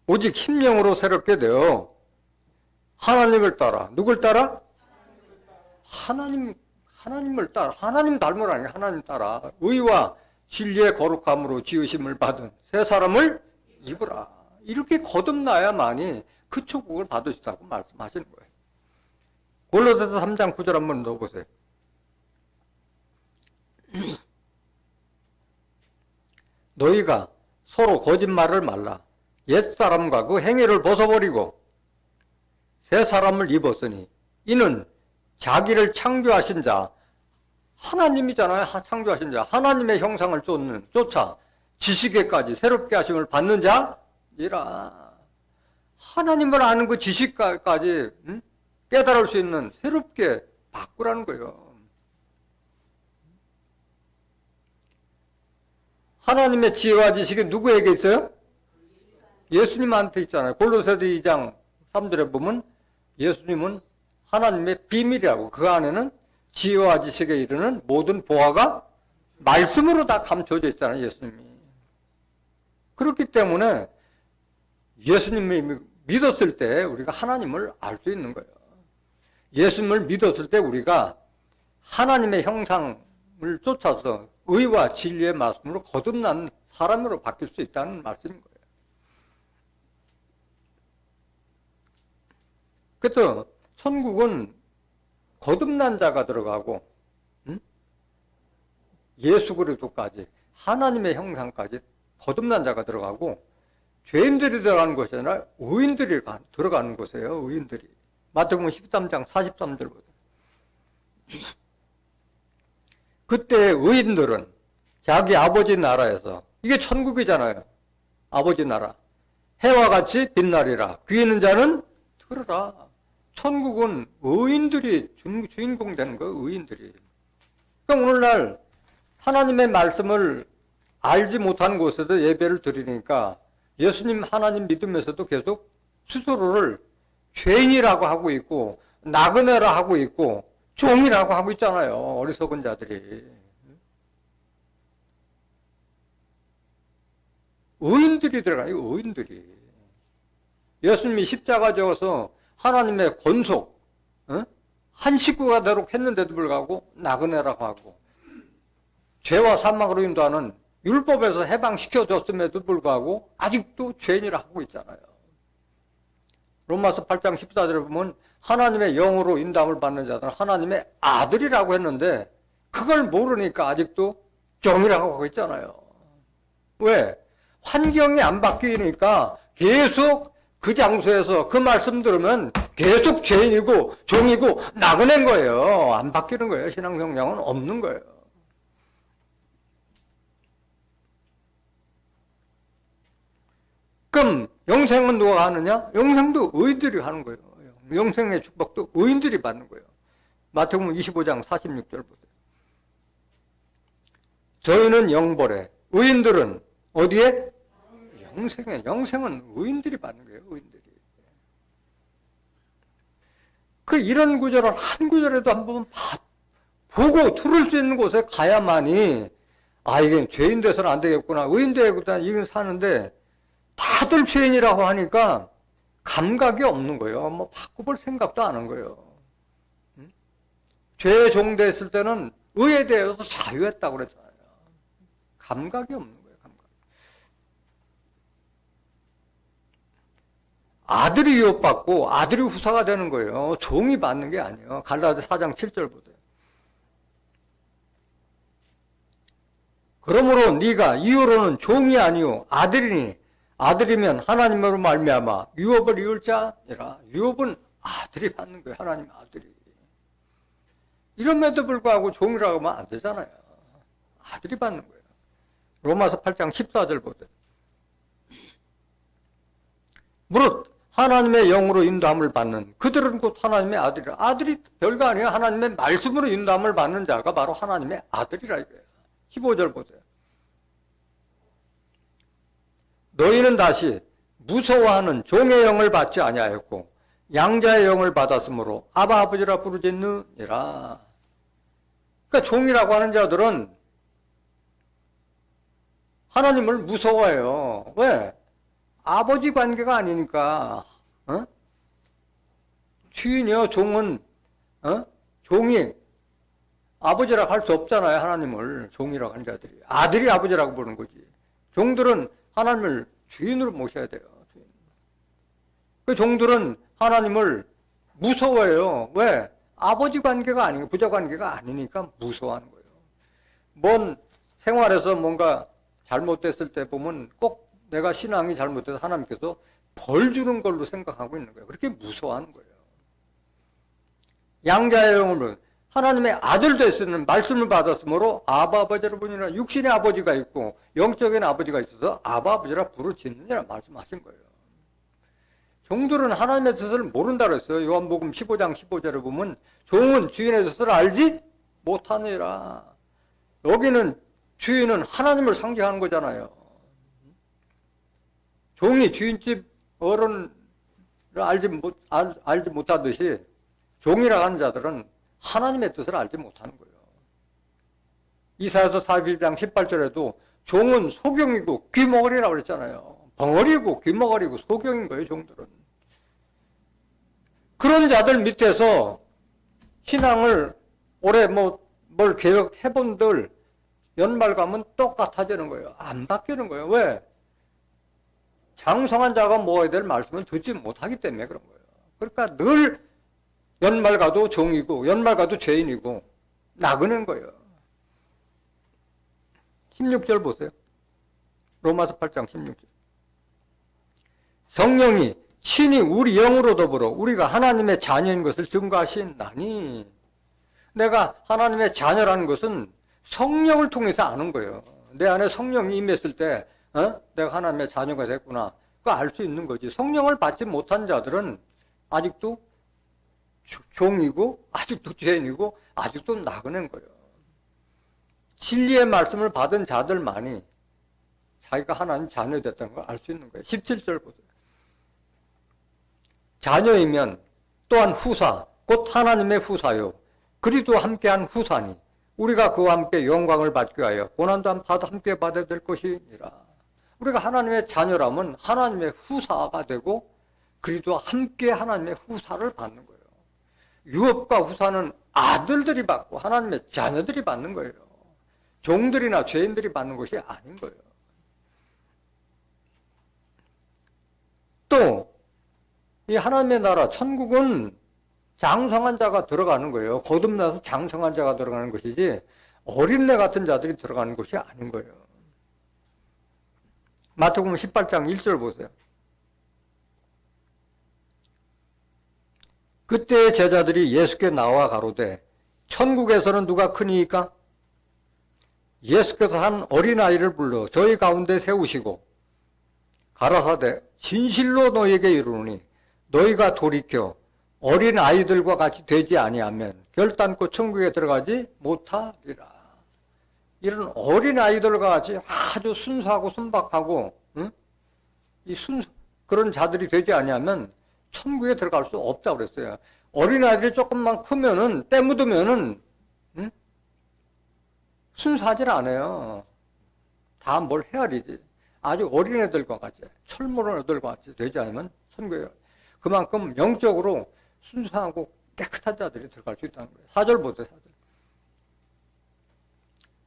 오직 심령으로 새롭게 되어 하나님을 따라 누굴 따라? 하나님을 따라 하나님 닮으라 아니에요. 하나님 따라 의와 진리의 거룩함으로 지으심을 받은 새 사람을 입으라. 이렇게 거듭나야만이 그 축복을 받으시다고 말씀하시는 거예요. 골로새서 3장 9절 한번 넣어보세요. 너희가 서로 거짓말을 말라. 옛사람과 그 행위를 벗어버리고 새 사람을 입었으니 이는 자기를 창조하신 자 하나님이잖아요. 창조하신 자 하나님의 형상을 쫓아 지식에까지 새롭게 하심을 받는 자니라. 하나님을 아는 그 지식까지 깨달을 수 있는 새롭게 바꾸라는 거예요. 하나님의 지혜와 지식이 누구에게 있어요? 예수님한테 있잖아요. 골로새서 2장 3절에 보면 예수님은 하나님의 비밀이라고 그 안에는 지혜와 지식에 이르는 모든 보화가 말씀으로 다 감춰져 있잖아요. 예수님이. 그렇기 때문에 예수님이 믿었을 때 우리가 하나님을 알 수 있는 거예요. 예수님을 믿었을 때 우리가 하나님의 형상을 쫓아서 의와 진리의 말씀으로 거듭난 사람으로 바뀔 수 있다는 말씀인 거예요. 그래서 천국은 거듭난 자가 들어가고 예수 그리스도까지 하나님의 형상까지 거듭난 자가 들어가고 죄인들이 들어가는 것이 아니라 의인들이 들어가는 곳이에요. 의인들이. 마태복음 13장 43절 보세요. 그때 의인들은 자기 아버지 나라에서 이게 천국이잖아요. 아버지 나라. 해와 같이 빛나리라. 귀 있는 자는 들으라. 천국은 의인들이 주인공 되는 거예요. 의인들이. 그러니까 오늘날 하나님의 말씀을 알지 못한 곳에서 예배를 드리니까 예수님 하나님 믿으면서도 계속 스스로를 죄인이라고 하고 있고 나그네라 하고 있고 종이라고 하고 있잖아요. 어리석은 자들이. 의인들이 들어가요. 의인들이. 예수님이 십자가 져서 하나님의 권속 한 식구가 되도록 했는데도 불구하고 나그네라고 하고 죄와 사망으로 인도하는 율법에서 해방시켜줬음에도 불구하고 아직도 죄인이라 하고 있잖아요. 로마서 8장 14절에 보면 하나님의 영으로 인도함을 받는 자들은 하나님의 아들이라고 했는데 그걸 모르니까 아직도 종이라고 하고 있잖아요. 왜? 환경이 안 바뀌니까 계속 그 장소에서 그 말씀 들으면 계속 죄인이고 종이고 나그네인 거예요. 안 바뀌는 거예요. 신앙 성장은 없는 거예요. 그럼 영생은 누가 하느냐? 영생도 의인들이 하는 거예요. 영생의 축복도 의인들이 받는 거예요. 마태복음 25장 46절 보세요. 저희는 영벌에 의인들은 어디에? 영생에. 영생은 의인들이 받는 거예요. 의인들이. 그 이런 구절을 한 구절에도 한번 보고 들을 수 있는 곳에 가야만이 이게 죄인 돼서는 안 되겠구나. 의인 되겠구나. 이건 사는데 다들 죄인이라고 하니까 감각이 없는 거예요. 뭐 바꿔볼 생각도 안 한 거예요. 죄의 종 됐을 때는 의에 대해서 자유했다고 그랬잖아요. 감각이 없는 거예요. 감각. 아들이 유업받고 아들이 후사가 되는 거예요. 종이 받는 게 아니에요. 갈라디아 4장 7절 보세요. 그러므로 네가 이후로는 종이 아니요 아들이니 아들이면 하나님으로 말미암아 유업을 이을 자니라. 유업은 아들이 받는 거예요. 하나님 아들이. 이럼에도 불구하고 종이라고 하면 안 되잖아요. 아들이 받는 거예요. 로마서 8장 14절 보세요. 무릇 하나님의 영으로 인도함을 받는 그들은 곧 하나님의 아들이라. 아들이 별거 아니에요. 하나님의 말씀으로 인도함을 받는 자가 바로 하나님의 아들이라 이거예요. 15절 보세요. 너희는 다시 무서워하는 종의 영을 받지 아니하였고 양자의 영을 받았으므로 아바 아버지라 부르짖느니라. 그러니까 종이라고 하는 자들은 하나님을 무서워해요. 왜? 아버지 관계가 아니니까. 주인이요, 종은 종이 아버지라고 할 수 없잖아요. 하나님을 종이라고 하는 자들이. 아들이 아버지라고 부르는 거지. 종들은 하나님을 주인으로 모셔야 돼요. 주인. 그 종들은 하나님을 무서워해요. 왜? 아버지 관계가 아니고 부자 관계가 아니니까 무서워하는 거예요. 뭔 생활에서 뭔가 잘못됐을 때 보면 꼭 내가 신앙이 잘못돼서 하나님께서 벌 주는 걸로 생각하고 있는 거예요. 그렇게 무서워하는 거예요. 양자의 영으로 하나님의 아들 됐으면 말씀을 받았으므로 아바 아버지라 부르니라. 육신의 아버지가 있고 영적인 아버지가 있어서 아바 아버지라 부르짖느니라 말씀하신 거예요. 종들은 하나님의 뜻을 모른다 그랬어요. 요한복음 15장 15절에 보면 종은 주인의 뜻을 알지 못하느니라. 여기는 주인은 하나님을 상징하는 거잖아요. 종이 주인집 어른을 알지 못하듯이 종이라고 하는 자들은 하나님의 뜻을 알지 못하는 거예요. 이사야서 41장 18절에도 종은 소경이고 귀머거리라고 그랬잖아요. 벙어리고 귀머거리고 소경인 거예요. 종들은. 그런 자들 밑에서 신앙을 올해 뭘 계획해본들 연말 가면 똑같아지는 거예요. 안 바뀌는 거예요. 왜? 장성한 자가 모아야 될 말씀을 듣지 못하기 때문에 그런 거예요. 그러니까 늘 연말 가도 종이고 연말 가도 죄인이고 나그는 거예요. 16절 보세요. 로마서 8장 16절. 성령이 친히 우리 영으로 더불어 우리가 하나님의 자녀인 것을 증거하시나니. 내가 하나님의 자녀라는 것은 성령을 통해서 아는 거예요. 내 안에 성령이 임했을 때 내가 하나님의 자녀가 됐구나. 그거 알 수 있는 거지. 성령을 받지 못한 자들은 아직도 종이고 아직도 죄인이고 아직도 나그네인 거예요. 진리의 말씀을 받은 자들만이 자기가 하나님 자녀 됐다는 걸 알 수 있는 거예요. 17절 보세요. 자녀이면 또한 후사 곧 하나님의 후사요 그리도 함께한 후사니 우리가 그와 함께 영광을 받기 위하여 고난도 함께 받아야 될 것이니라. 우리가 하나님의 자녀라면 하나님의 후사가 되고 그리도 함께 하나님의 후사를 받는 거예요. 유업과 후사는 아들들이 받고 하나님의 자녀들이 받는 거예요. 종들이나 죄인들이 받는 것이 아닌 거예요. 또 이 하나님의 나라 천국은 장성한 자가 들어가는 거예요. 거듭나서 장성한 자가 들어가는 것이지 어린애 같은 자들이 들어가는 것이 아닌 거예요. 마태복음 18장 1절 보세요. 그때 제자들이 예수께 나와 가로되 천국에서는 누가 크니이까? 예수께서 한 어린아이를 불러 저희 가운데 세우시고 가라사대 진실로 너희에게 이르노니 너희가 돌이켜 어린아이들과 같이 되지 아니하면 결단코 천국에 들어가지 못하리라. 이런 어린아이들과 같이 아주 순수하고 순박하고 그런 자들이 되지 아니하면 천국에 들어갈 수 없다고 그랬어요. 어린아이들이 조금만 크면은 때 묻으면은 순수하질 않아요. 다 뭘 헤아리지. 아주 어린애들과 같이 철모른 애들과 같이 되지 않으면 천국에 그만큼 영적으로 순수하고 깨끗한 자들이 들어갈 수 있다는 거예요. 4절 보세요. 4절.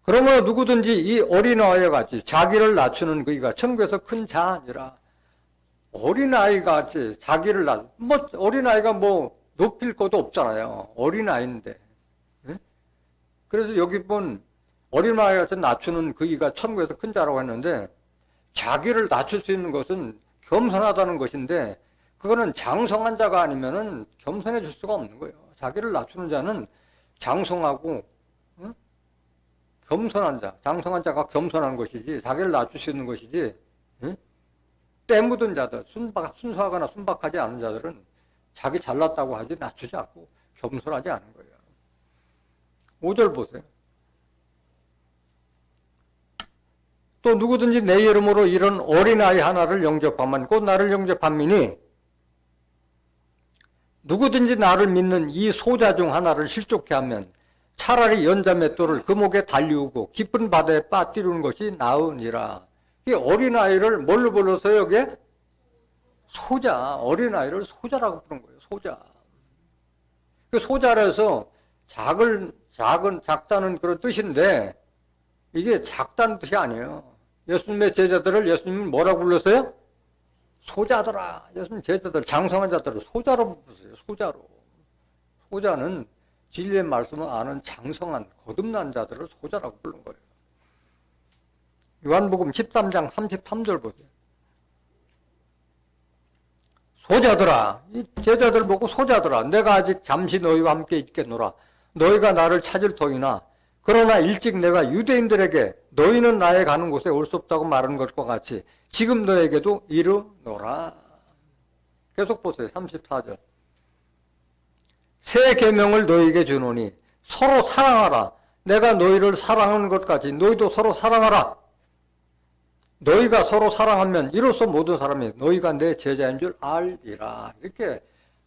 그러므로 누구든지 이 어린아이와 같이 자기를 낮추는 그이가 천국에서 큰 자니라. 어린아이가 같이 자기를 어린아이가 높일 것도 없잖아요. 어린아이인데. 그래서 여기 본 어린아이 같이 낮추는 그이가 천국에서 큰 자라고 했는데 자기를 낮출 수 있는 것은 겸손하다는 것인데 그거는 장성한 자가 아니면은 겸손해질 수가 없는 거예요. 자기를 낮추는 자는 장성하고 겸손한 자, 장성한 자가 겸손한 것이지, 자기를 낮출 수 있는 것이지, 응? 때 묻은 자들, 순수하거나 순박하지 않은 자들은 자기 잘났다고 하지 낮추지 않고 겸손하지 않은 거예요. 5절 보세요. 또 누구든지 내 이름으로 이런 어린아이 하나를 영접하면 곧 나를 영접함이니 누구든지 나를 믿는 이 소자 중 하나를 실족케 하면 차라리 연자 맷돌을 그 목에 달리우고 깊은 바다에 빠뜨리는 것이 나으니라. 이 어린아이를 뭘로 불러서요, 여기에? 소자. 어린아이를 소자라고 부른 거예요. 소자. 그 소자라서 작다는 그런 뜻인데 이게 작다는 뜻이 아니에요. 예수님의 제자들을 예수님은 뭐라고 불렀어요? 소자더라. 예수님 제자들, 장성한 자들을 소자로 불렀어요. 소자로. 소자는 진리의 말씀을 아는 장성한 거듭난 자들을 소자라고 부른 거예요. 요한복음 13장 33절 보세요. 소자들아, 이 제자들 보고 소자들아, 내가 아직 잠시 너희와 함께 있겠노라. 너희가 나를 찾을 터이나 그러나 일찍 내가 유대인들에게 너희는 나의 가는 곳에 올 수 없다고 말하는 것과 같이 지금 너에게도 이르노라. 계속 보세요. 34절. 새 계명을 너희에게 주노니 서로 사랑하라. 내가 너희를 사랑하는 것까지 너희도 서로 사랑하라. 너희가 서로 사랑하면 이로써 모든 사람이 너희가 내 제자인 줄 알리라. 이렇게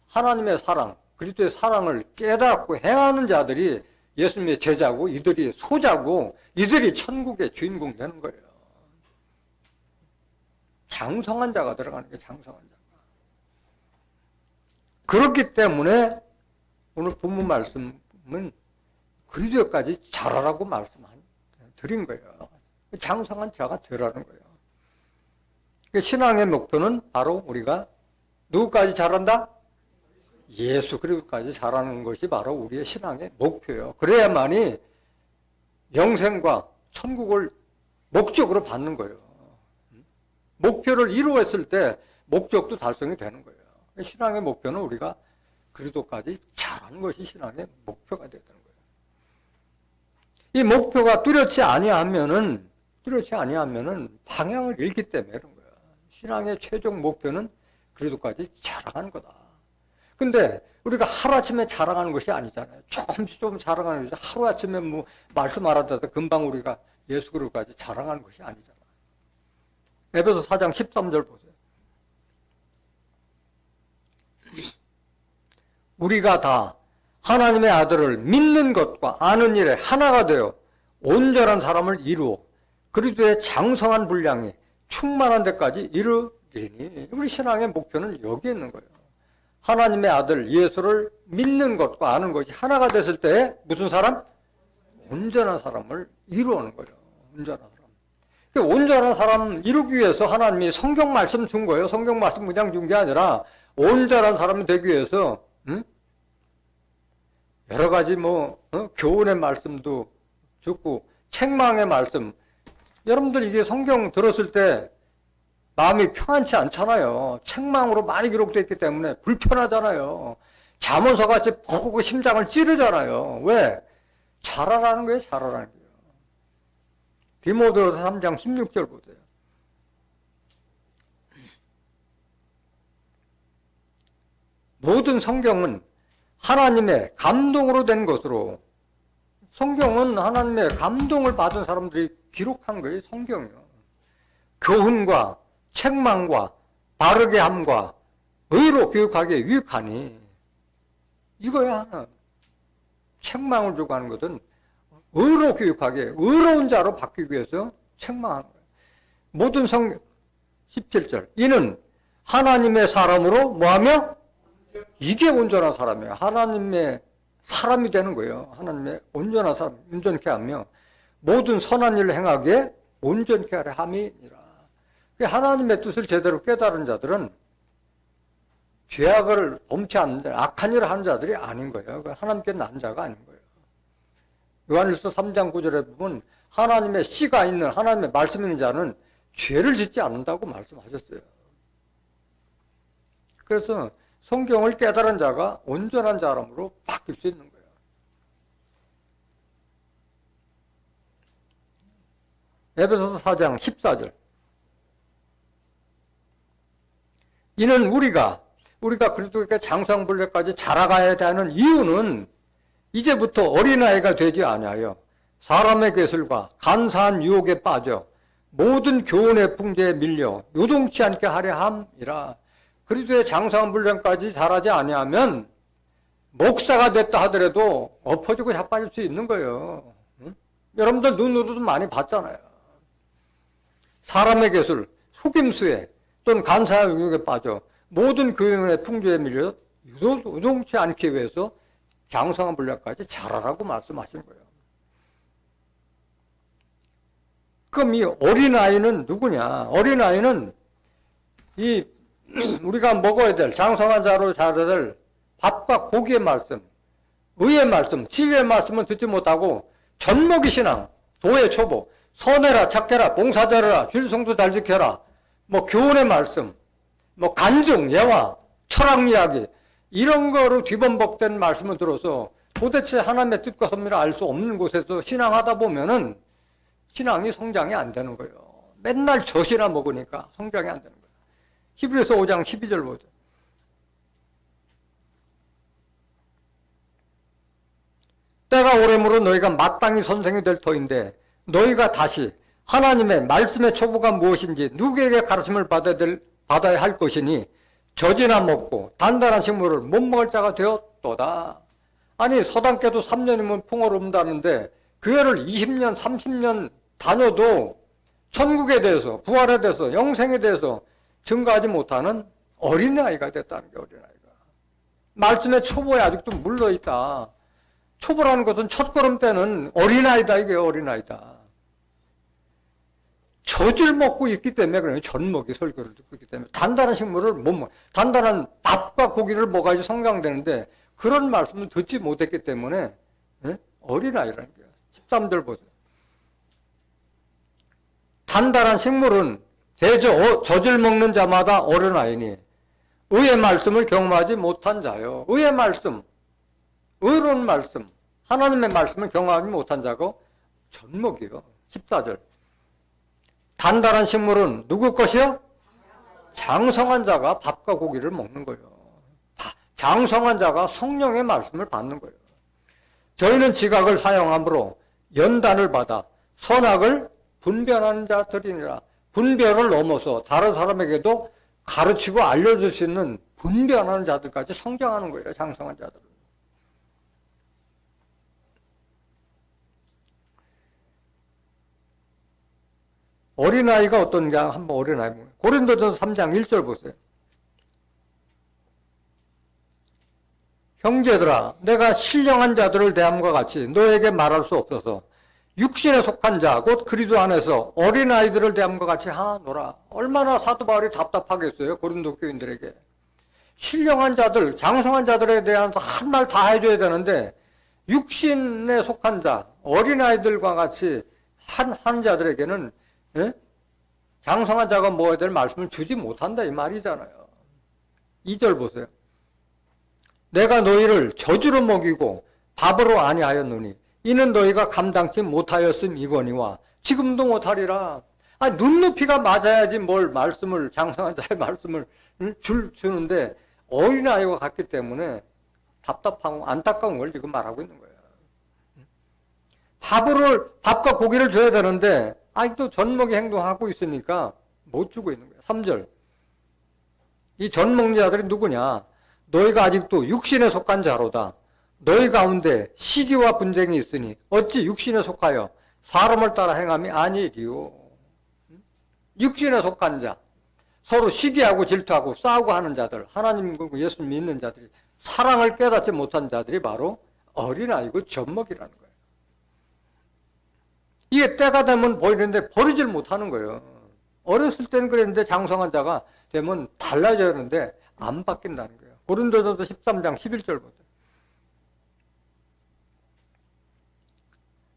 하나님의 사랑, 그리스도의 사랑을 깨닫고 행하는 자들이 예수님의 제자고 이들이 소자고 이들이 천국의 주인공 되는 거예요. 장성한 자가 들어가는 게 장성한 자가. 그렇기 때문에 오늘 본문 말씀은 그리스도까지 자라라고 드린 거예요. 장성한 자가 되라는 거예요. 신앙의 목표는 바로 우리가 누구까지 자란다? 예수 그리스도까지 자라는 것이 바로 우리의 신앙의 목표예요. 그래야만이 영생과 천국을 목적으로 받는 거예요. 목표를 이루었을 때 목적도 달성이 되는 거예요. 신앙의 목표는 우리가 그리스도까지 자라는 것이 신앙의 목표가 되는 거예요. 이 목표가 뚜렷이 아니하면은 방향을 잃기 때문에 그런 거예요. 신앙의 최종 목표는 그리스도까지 자라가는 거다. 근데 우리가 하루아침에 자라가는 것이 아니잖아요. 조금씩 자라가는 것이 하루아침에 뭐 말씀 알아듣다 금방 우리가 예수 그리스도까지 자라가는 것이 아니잖아요. 에베소 4장 13절 보세요. 우리가 다 하나님의 아들을 믿는 것과 아는 일에 하나가 되어 온전한 사람을 이루어 그리스도의 장성한 분량이 충만한 데까지 이르리니. 우리 신앙의 목표는 여기에 있는 거예요. 하나님의 아들 예수를 믿는 것과 아는 것이 하나가 됐을 때 무슨 사람? 온전한 사람을 이루는 거예요. 온전한 사람. 그 온전한 사람 이루기 위해서 하나님이 성경 말씀 준 거예요. 성경 말씀 그냥 준 게 아니라 온전한 사람이 되기 위해서 여러 가지 교훈의 말씀도 듣고 책망의 말씀. 여러분들 이게 성경 들었을 때 마음이 평안치 않잖아요. 책망으로 많이 기록되어 있기 때문에 불편하잖아요. 잠언서 같이 보고 심장을 찌르잖아요. 왜? 자라라는 거예요. 자라라는 거예요. 디모데후서 3장 16절 보세요. 모든 성경은 하나님의 감동으로 된 것으로, 성경은 하나님의 감동을 받은 사람들이 기록한 거예요. 성경이요. 교훈과 책망과 바르게 함과 의로 교육하기에 유익하니. 이거야 하나. 책망을 주고 하는 것은 의로 교육하기에, 의로운 자로 바뀌기 위해서 책망하는 거예요. 모든 성경 17절. 이는 하나님의 사람으로 뭐하며? 이게 온전한 사람이에요. 하나님의 사람이 되는 거예요. 하나님의 온전한 사람, 온전케 하며 모든 선한 일을 행하기에 온전케 하려 함이니라. 하나님의 뜻을 제대로 깨달은 자들은 죄악을 범치 않는 자, 악한 일을 하는 자들이 아닌 거예요. 하나님께 난 자가 아닌 거예요. 요한일서 3장 9절에 보면 하나님의 씨가 있는, 하나님의 말씀 있는 자는 죄를 짓지 않는다고 말씀하셨어요. 그래서 성경을 깨달은 자가 온전한 사람으로 바뀔 수 있는 거예요. 에베소서 4장 14절. 이는 우리가 그리스도께 장성불례까지 자라가야 되는 이유는 이제부터 어린아이가 되지 아니하여 사람의 계술과 간사한 유혹에 빠져 모든 교훈의 풍제에 밀려 요동치 않게 하려 함이라. 그리스도의 장성불례까지 자라지 아니하면 목사가 됐다 하더라도 엎어지고 자빠질 수 있는 거예요. 응? 여러분들 눈으로도 많이 봤잖아요. 사람의 계술, 속임수에 또는 간사한 유혹에 빠져 모든 교훈의 풍조에 밀려 요동치 않기 위해서 장성한 분량까지 자라라고 말씀하신 거예요. 그럼 이 어린아이는 누구냐? 어린아이는 이 우리가 먹어야 될 장성한 자로 자라야 될 밥과 고기의 말씀, 의의 말씀, 진리의 말씀은 듣지 못하고 젖먹이 신앙, 도의 초보, 선해라, 착해라, 봉사자라, 주일성도 잘 지켜라, 뭐 교훈의 말씀, 뭐 간증, 예화, 철학 이야기 이런 거로 뒤범벅된 말씀을 들어서 도대체 하나님의 뜻과 섭리를 알 수 없는 곳에서 신앙하다 보면은 신앙이 성장이 안 되는 거예요. 맨날 젖이나 먹으니까 성장이 안 되는 거예요. 히브리서 5장 12절 보세요. 때가 오래므로 너희가 마땅히 선생이 될 터인데 너희가 다시 하나님의 말씀의 초보가 무엇인지 누구에게 가르침을 받아야 할 것이니 젖이나 먹고 단단한 식물을 못 먹을 자가 되었도다. 아니 서당께도 3년이면 풍요롭다는데 교회를 20년 30년 다녀도 천국에 대해서 부활에 대해서 영생에 대해서 증거하지 못하는 어린아이가 됐다는 게 어린아이가. 말씀의 초보에 아직도 물러있다. 초보라는 것은 첫걸음 때는 어린아이다. 이게 어린아이다. 젖을 먹고 있기 때문에 그래요. 젖먹이 설교를 듣고 있기 때문에 단단한 식물을 못 먹어. 단단한 밥과 고기를 먹어야지 성장되는데 그런 말씀을 듣지 못했기 때문에 어린아이라는 거예요. 13절 보세요. 단단한 식물은 대저 젖을 먹는 자마다 어린아이니 의의 말씀을 경험하지 못한 자요. 의의 말씀, 의로운 말씀, 하나님의 말씀을 경험하지 못한 자고 젖먹이요. 14절. 단단한 식물은 누구 것이요? 장성한 자가 밥과 고기를 먹는 거예요. 장성한 자가 성령의 말씀을 받는 거예요. 저희는 지각을 사용함으로 연단을 받아 선악을 분별하는 자들이니라. 분별을 넘어서 다른 사람에게도 가르치고 알려줄 수 있는 분별하는 자들까지 성장하는 거예요. 장성한 자들은. 어린아이가 어떤가 한번 어린아이 보세요. 고린도전서 3장 1절 보세요. 형제들아 내가 신령한 자들을 대함과 같이 너에게 말할 수 없어서 육신에 속한 자 곧 그리스도 안에서 어린아이들을 대함과 같이 하노라. 얼마나 사도 바울이 답답하겠어요. 고린도 교인들에게. 신령한 자들, 장성한 자들에 대해서 한 말 다 해줘야 되는데 육신에 속한 자, 어린아이들과 같이 한 자들에게는 장성한 자가 먹어야 될 말씀을 주지 못한다 이 말이잖아요. 2절 보세요. 내가 너희를 젖으로 먹이고 밥으로 아니하였노니 이는 너희가 감당치 못하였음이거니와 지금도 못하리라. 눈높이가 맞아야지 뭘 말씀을 장성한 자의 말씀을 주는데 어린아이와 같기 때문에 답답하고 안타까운 걸 지금 말하고 있는 거예요. 밥과 고기를 줘야 되는데 아직도 젖먹이 행동하고 있으니까 못 주고 있는 거예요. 3절. 이 젖먹는 자들이 누구냐? 너희가 아직도 육신에 속한 자로다. 너희 가운데 시기와 분쟁이 있으니 어찌 육신에 속하여 사람을 따라 행함이 아니리요. 육신에 속한 자, 서로 시기하고 질투하고 싸우고 하는 자들, 하나님과 예수 믿는 자들이 사랑을 깨닫지 못한 자들이 바로 어린아이고 젖먹이라는 거예요. 이게 때가 되면 보이는데 버리질 못하는 거예요. 어렸을 때는 그랬는데 장성한 자가 되면 달라져야 하는데 안 바뀐다는 거예요. 고린도전서 13장 11절 보세요.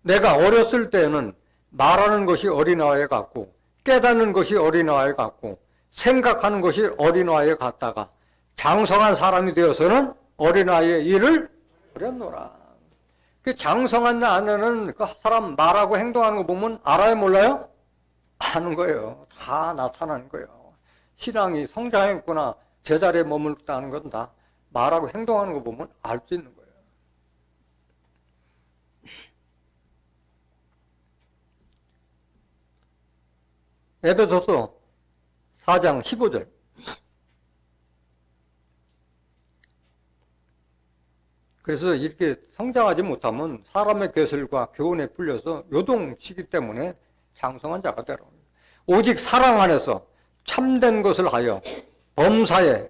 내가 어렸을 때는 말하는 것이 어린아이 같고 깨닫는 것이 어린아이 같고 생각하는 것이 어린아이 같다가 장성한 사람이 되어서는 어린아이의 일을 버렸노라. 그 장성한 아내는 그 사람 말하고 행동하는 거 보면 알아요 몰라요? 하는 거예요. 다 나타나는 거예요. 신앙이 성장했구나, 제자리에 머물렀다는 건 다 말하고 행동하는 거 보면 알 수 있는 거예요. 에베소서 4장 15절. 그래서 이렇게 성장하지 못하면 사람의 괴설과 교훈에 풀려서 요동치기 때문에 장성한 자가 되라. 오직 사랑 안에서 참된 것을 하여 범사에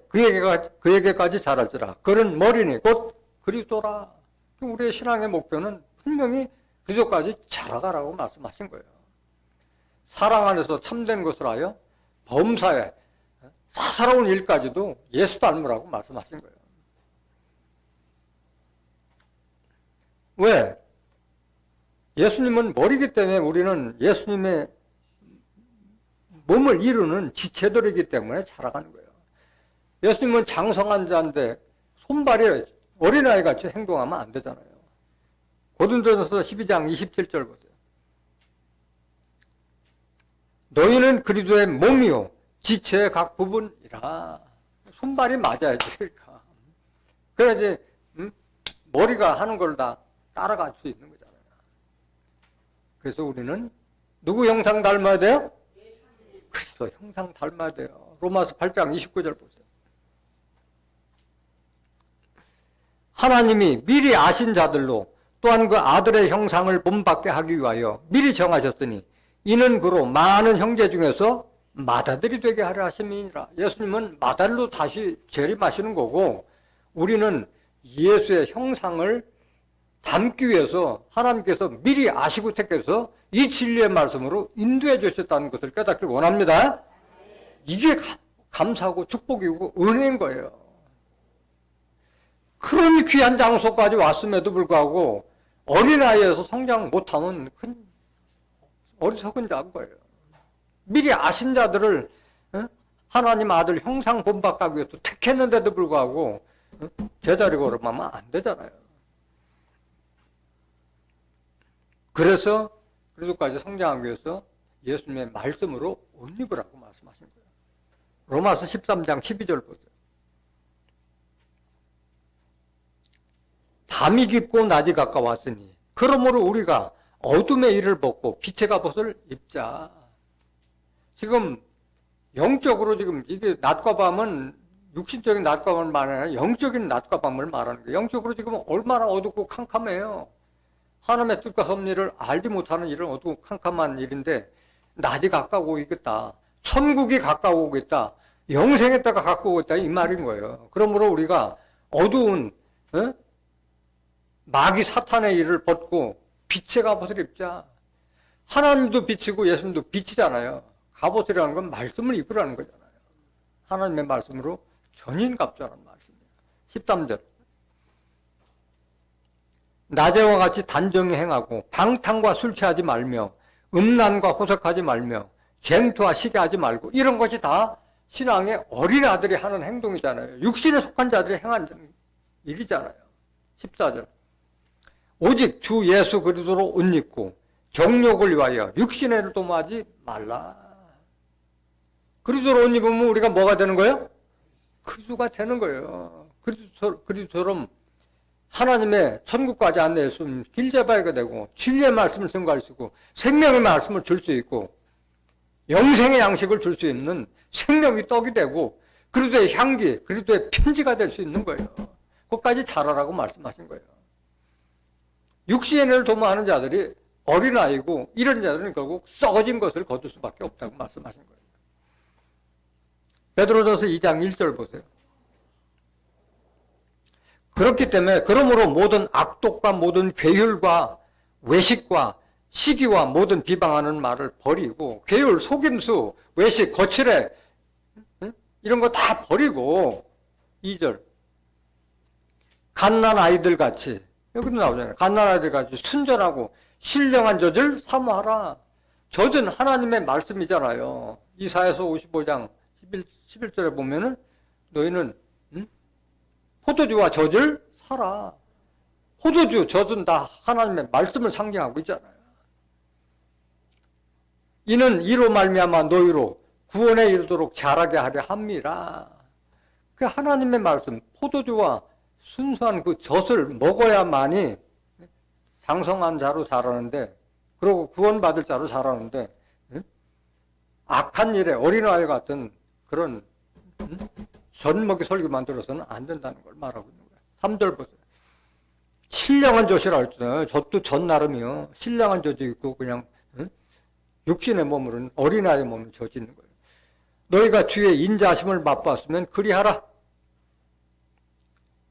그에게까지 자랄지라. 그는 머리니 곧 그리스도라. 우리의 신앙의 목표는 분명히 그리스도까지 자라가라고 말씀하신 거예요. 사랑 안에서 참된 것을 하여 범사에 사사로운 일까지도 예수 닮으라고 말씀하신 거예요. 왜? 예수님은 머리이기 때문에 우리는 예수님의 몸을 이루는 지체들이기 때문에 자라가는 거예요. 예수님은 장성한 자인데 손발이 어린아이 같이 행동하면 안 되잖아요. 고린도전서 12장 27절 보세요. 너희는 그리스도의 몸이요 지체의 각 부분이라. 손발이 맞아야지. 그러니까. 그래야지 머리가 하는 걸 다 따라갈 수 있는 거잖아요. 그래서 우리는 누구 형상 닮아야 돼요? 그리스도 형상 닮아야 돼요. 로마서 8장 29절 보세요. 하나님이 미리 아신 자들로 또한 그 아들의 형상을 본받게 하기 위하여 미리 정하셨으니 이는 그로 많은 형제 중에서 맏아들이 되게 하려 하심이니라. 예수님은 맏아들로 다시 재림하시는 거고 우리는 예수의 형상을 담기 위해서 하나님께서 미리 아시고 택해서 이 진리의 말씀으로 인도해 주셨다는 것을 깨닫길 원합니다. 이게 감사하고 축복이고 은혜인 거예요. 그런 귀한 장소까지 왔음에도 불구하고 어린아이에서 성장 못하면 큰 어리석은 자인 거예요. 미리 아신 자들을 하나님 아들 형상 본받기 위해서 택했는데도 불구하고 제자리 걸음하면 안 되잖아요. 그래서 그리스도까지 성장하기 위해서 예수님의 말씀으로 옷 입으라고 말씀하신 거예요. 로마서 13장 12절 보세요. 밤이 깊고 낮이 가까웠으니 그러므로 우리가 어둠의 일을 벗고 빛의 갑옷을 입자. 지금 영적으로 지금 이게 낮과 밤은 육신적인 낮과 밤을 말하는 아니라 영적인 낮과 밤을 말하는 거예요. 영적으로 지금 얼마나 어둡고 캄캄해요. 하나님의 뜻과 섭리를 알지 못하는 일은 어두고 캄캄한 일인데 낮이 가까워 오겠다. 천국이 가까워 오겠다. 영생의 때가 가까워 오겠다. 이 말인 거예요. 그러므로 우리가 어두운 마귀 사탄의 일을 벗고 빛의 갑옷을 입자. 하나님도 빛이고 예수님도 빛이잖아요. 갑옷이라는 건 말씀을 입으라는 거잖아요. 하나님의 말씀으로 전인갑주라는 말씀이에요. 13절. 낮에와 같이 단정히 행하고 방탕과 술 취하지 말며 음란과 호색하지 말며 쟁투와 시기하지 말고 이런 것이 다 신앙의 어린 아들이 하는 행동이잖아요. 육신에 속한 자들이 행한 일이잖아요. 14절. 오직 주 예수 그리스도로 옷 입고 정욕을 위하여 육신의 일을 도모하지 말라. 그리스도로 옷 입으면 우리가 뭐가 되는 거예요? 그리스도가 되는 거예요. 그리스도처럼 하나님의 천국까지 안내할 수 있는 길잡이가 되고 진리의 말씀을 전가할 수 있고 생명의 말씀을 줄 수 있고 영생의 양식을 줄 수 있는 생명의 떡이 되고 그리스도의 향기, 그리스도의 편지가 될 수 있는 거예요. 그것까지 자라라고 말씀하신 거예요. 육신의 일을 도모하는 자들이 어린아이고 이런 자들은 결국 썩어진 것을 거둘 수밖에 없다고 말씀하신 거예요. 베드로전서 2장 1절 보세요. 그렇기 때문에 그러므로 모든 악독과 모든 괴율과 외식과 시기와 모든 비방하는 말을 버리고 괴율, 속임수, 외식, 거칠애 이런 거 다 버리고 2절 갓난 아이들 같이 여기도 나오잖아요. 갓난 아이들 같이 순전하고 신령한 젖을 사모하라. 젖은 하나님의 말씀이잖아요. 이사야서 55장 11절에 보면은 너희는 포도주와 젖을 사라. 포도주, 젖은 다 하나님의 말씀을 상징하고 있잖아요. 이는 이로 말미암아 너희로 구원에 이르도록 자라게 하려 함이라. 그 하나님의 말씀, 포도주와 순수한 그 젖을 먹어야만이 장성한 자로 자라는데, 그리고 구원받을 자로 자라는데, 악한 일에 어린아이 같은 그런 젖먹이 설교만 들어서는 안 된다는 걸 말하고 있는 거예요. 3절 보세요. 신령한 젖이라 했잖아요. 젖도 젖 나름이요. 신령한 젖이 있고 그냥 육신의 몸으로는 어린아이의 몸은 젖이 있는 거예요. 너희가 주의 인자하심을 맛봤으면 그리하라.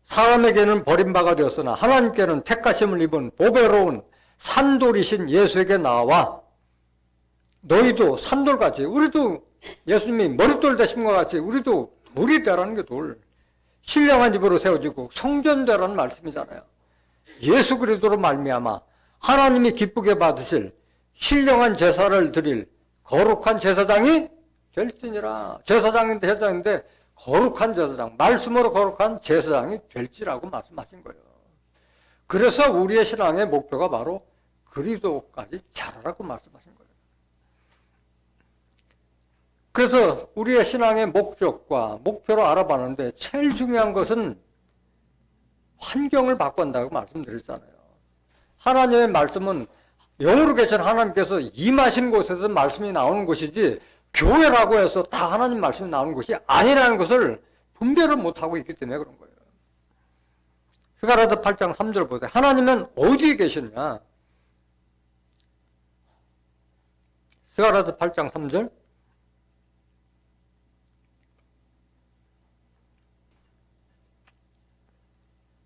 사람에게는 버림받아 되었으나 하나님께는 택하심을 입은 보배로운 산돌이신 예수에게 나와 너희도 산돌같이, 우리도 예수님이 머릿돌 되신 것 같이 우리도 돌이 되라는 게 돌. 신령한 집으로 세워지고 성전되라는 말씀이잖아요. 예수 그리스도로 말미암아 하나님이 기쁘게 받으실 신령한 제사를 드릴 거룩한 제사장이 될지니라. 제사장인데 거룩한 제사장, 말씀으로 거룩한 제사장이 될지라고 말씀하신 거예요. 그래서 우리의 신앙의 목표가 바로 그리스도까지 자라라고 말씀하신 거예요. 그래서 우리의 신앙의 목적과 목표로 알아봤는데 제일 중요한 것은 환경을 바꾼다고 말씀드렸잖아요. 하나님의 말씀은 영으로 계신 하나님께서 임하신 곳에서 말씀이 나오는 것이지 교회라고 해서 다 하나님 말씀이 나오는 것이 아니라는 것을 분별을 못하고 있기 때문에 그런 거예요. 스가랴서 8장 3절 보세요. 하나님은 어디에 계셨냐? 스가랴서 8장 3절.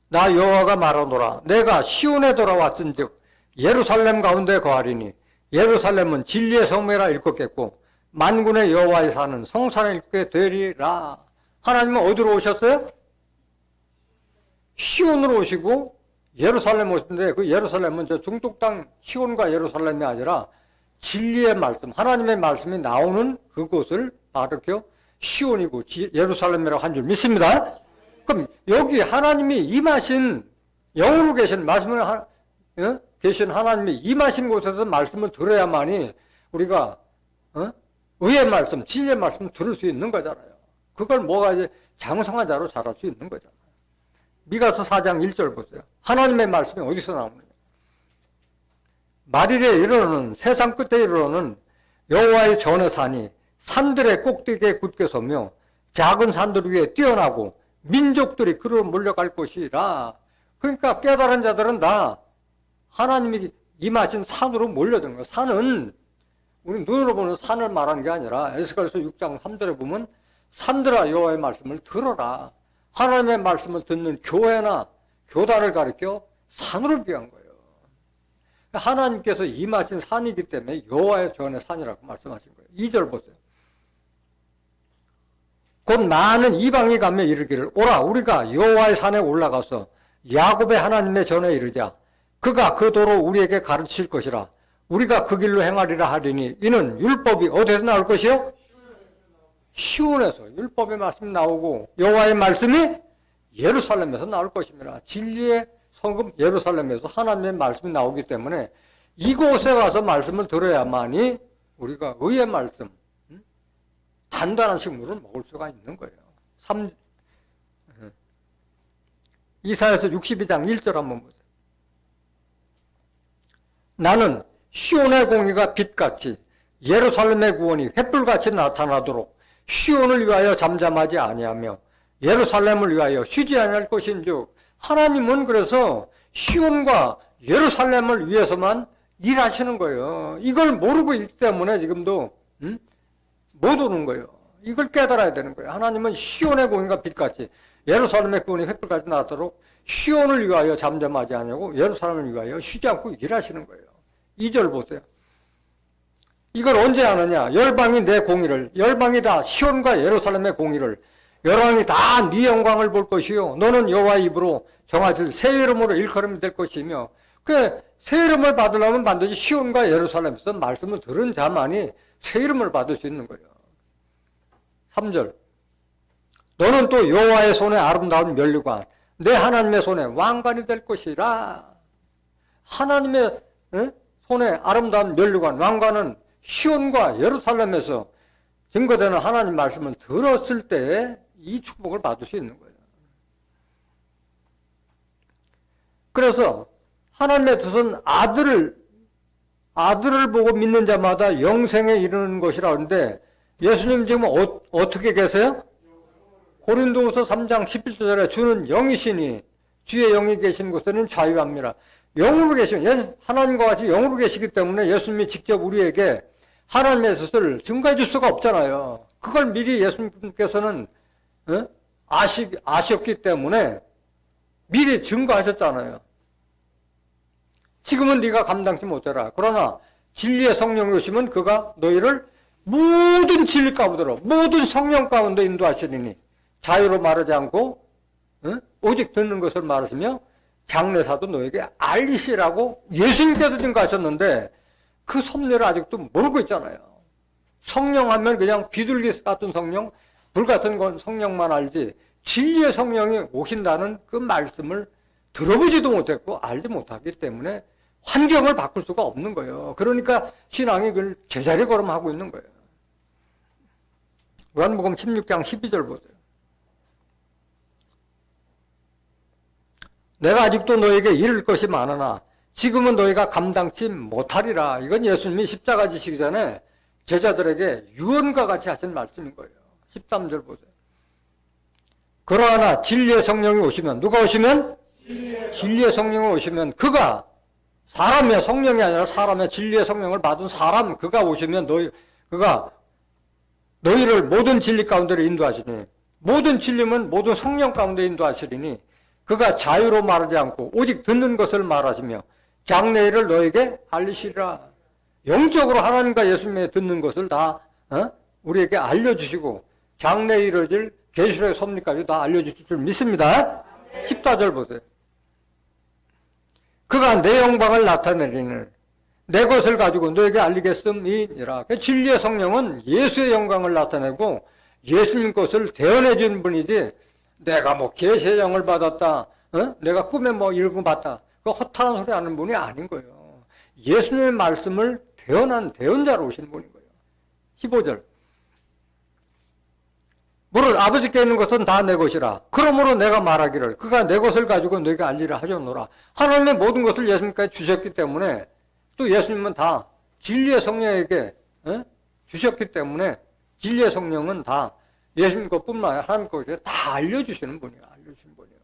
나 여호와가 말하노라. 내가 시온에 돌아왔은즉 예루살렘 가운데 거하리니 예루살렘은 진리의 성매라 일컫겠고 만군의 여호와의 사는 성산에 일컫게 되리라. 하나님은 어디로 오셨어요? 시온으로 오시고 예루살렘 오셨는데 그 예루살렘은 저 중동 땅 시온과 예루살렘이 아니라 진리의 말씀, 하나님의 말씀이 나오는 그곳을 가르쳐 시온이고 예루살렘이라고 한 줄 믿습니다. 그럼 여기 하나님이 임하신, 영으로 계신 말씀을 계신 하나님이 임하신 곳에서 말씀을 들어야만이 우리가 의의 말씀, 진리의 말씀을 들을 수 있는 거잖아요. 그걸 뭐가 이제 장성한 자로 자랄 수 있는 거잖아요. 미가서 4장 1절 보세요. 하나님의 말씀이 어디서 나오느냐? 말일에 이르러는, 세상 끝에 이르러는 여호와의 전의 산이 산들의 꼭대기에 굳게 서며 작은 산들 위에 뛰어나고 민족들이 그로 몰려갈 것이라. 그러니까 깨달은 자들은 다 하나님이 임하신 산으로 몰려드는 거예요. 산은 우리 눈으로 보는 산을 말하는 게 아니라 에스겔서 6장 3절에 보면 산들아 여호와의 말씀을 들어라. 하나님의 말씀을 듣는 교회나 교단을 가리켜 산으로 비한 거예요. 하나님께서 임하신 산이기 때문에 여호와의 전의 산이라고 말씀하신 거예요. 2절 보세요. 곧 많은 이방이 가며 이르기를 오라 우리가 여호와의 산에 올라가서 야곱의 하나님의 전에 이르자. 그가 그 도로 우리에게 가르칠 것이라. 우리가 그 길로 행하리라 하리니 이는 율법이 어디서 나올 것이요? 시온에서 율법의 말씀이 나오고 여호와의 말씀이 예루살렘에서 나올 것입니다. 진리의 성읍 예루살렘에서 하나님의 말씀이 나오기 때문에 이곳에 가서 말씀을 들어야만이 우리가 의의 말씀, 단단한 식물을 먹을 수가 있는 거예요. 이사야서 62장 1절 한번 보세요. 나는 시온의 공의가 빛같이 예루살렘의 구원이 횃불같이 나타나도록 시온을 위하여 잠잠하지 아니하며 예루살렘을 위하여 쉬지 아니할 것인즉 하나님은 그래서 시온과 예루살렘을 위해서만 일하시는 거예요. 이걸 모르고 있기 때문에 지금도 못 오는 거예요. 이걸 깨달아야 되는 거예요. 하나님은 시온의 공의가 빛같이 예루살렘의 구원이 횃불같이 나도록 시온을 위하여 잠잠하지 아니하고 예루살렘을 위하여 쉬지 않고 일하시는 거예요. 2절 보세요. 이걸 언제 하느냐? 열방이 내 공의를, 열방이 다 시온과 예루살렘의 공의를, 열방이 다 네 영광을 볼 것이요 너는 여호와의 입으로 정하실 새 이름으로 일컬음이 될 것이며, 그 새 이름을 받으려면 반드시 시온과 예루살렘에서 말씀을 들은 자만이 새 이름을 받을 수 있는 거예요. 3절. 너는 또 여호와의 손에 아름다운 면류관, 내 하나님의 손에 왕관이 될 것이라. 하나님의 손에 아름다운 면류관, 왕관은 시온과 예루살렘에서 증거되는 하나님 말씀을 들었을 때 이 축복을 받을 수 있는 거예요. 그래서 하나님의 뜻은 아들을 보고 믿는 자마다 영생에 이르는 것이라 하는데 예수님 지금 어떻게 계세요? 고린도후서 3장 11절에 주는 영이시니 주의 영이 계신 곳에는 자유합니다. 영으로 계시면 하나님과 같이 영으로 계시기 때문에 예수님이 직접 우리에게 하나님의 뜻을 증거해 줄 수가 없잖아요. 그걸 미리 예수님께서는 아셨기 때문에 미리 증거하셨잖아요. 지금은 네가 감당치 못해라. 그러나 진리의 성령이 오시면 그가 너희를 모든 진리 가운데로 모든 성령 가운데 인도하시리니 자유로 말하지 않고 오직 듣는 것을 말하시며 장래사도 너에게 알리시라고 예수님께서 증거하셨는데 그 섭리를 아직도 모르고 있잖아요. 성령 하면 그냥 비둘기 같은 성령, 불 같은 건 성령만 알지 진리의 성령이 오신다는 그 말씀을 들어보지도 못했고 알지 못하기 때문에 환경을 바꿀 수가 없는 거예요. 그러니까 신앙이 그걸 제자리 걸음하고 있는 거예요. 요한복음 16장 12절 보세요. 내가 아직도 너에게 이를 것이 많으나 지금은 너희가 감당치 못하리라. 이건 예수님이 십자가 지시기 전에 제자들에게 유언과 같이 하신 말씀인 거예요. 13절 보세요. 그러나 진리의 성령이 오시면 누가 오시면? 진리의 성령이 오시면 그가 사람의 성령이 아니라 사람의 진리의 성령을 받은 사람 그가 오시면 그가 너희를 모든 진리 가운데로 인도하시니 모든 진리는 모든 성령 가운데 인도하시리니 그가 자유로 말하지 않고 오직 듣는 것을 말하시며 장래일을 너에게 알리시리라. 영적으로 하나님과 예수님의 듣는 것을 다 우리에게 알려주시고 장래에 이루어질 계시록의 섭리까지 다 알려주실 줄 믿습니다. 14절 보세요. 그가 내 영광을 나타내리는 내 것을 가지고 너에게 알리겠음이니라. 진리의 성령은 예수의 영광을 나타내고 예수님 것을 대언해 주는 분이지 내가 뭐 계시의 영을 받았다, 내가 꿈에 뭐 읽고 봤다, 그 허탄한 소리 하는 분이 아닌 거예요. 예수님의 말씀을 대언한 대언자로 오신 분인 거예요. 15절. 무릇 아버지께 있는 것은 다 내 것이라. 그러므로 내가 말하기를 그가 내 것을 가지고 너에게 알리라 하셨노라. 하나님의 모든 것을 예수님까지 주셨기 때문에 또 예수님은 다 진리의 성령에게 주셨기 때문에 진리의 성령은 다 예수님 것뿐만 아니라 하나님 것을 다 알려주시는 분이에요. 알려주시는 분이에요.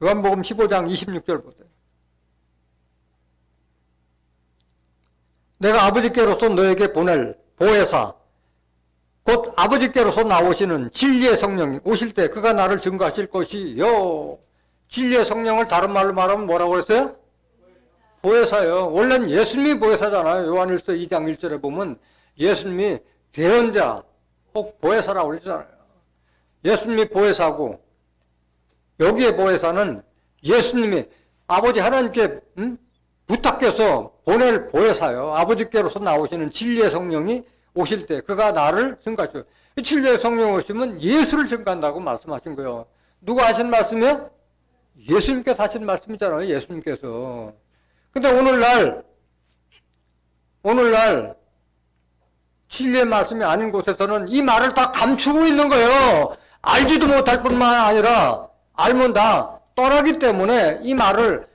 요한복음 15장 26절 보세요. 내가 아버지께로서 너에게 보낼 보혜사 곧 아버지께로서 나오시는 진리의 성령이 오실 때 그가 나를 증거하실 것이요. 진리의 성령을 다른 말로 말하면 뭐라고 그랬어요? 보혜사요. 원래는 예수님이 보혜사잖아요. 요한일서 2장 1절에 보면 예수님이 대언자 혹 보혜사라고 그러잖아요. 예수님이 보혜사고 여기에 보혜사는 예수님이 아버지 하나님께 부탁해서 보낼 보혜사요. 아버지께로서 나오시는 진리의 성령이 오실 때 그가 나를 증거하죠. 진리의 성령 오시면 예수를 증거한다고 말씀하신 거예요. 누가 하신 말씀이요? 예수님께서 하신 말씀이잖아요. 예수님께서. 근데 오늘날 진리의 말씀이 아닌 곳에서는 이 말을 다 감추고 있는 거예요. 알지도 못할 뿐만 아니라 알면 다 떠나기 때문에 이 말을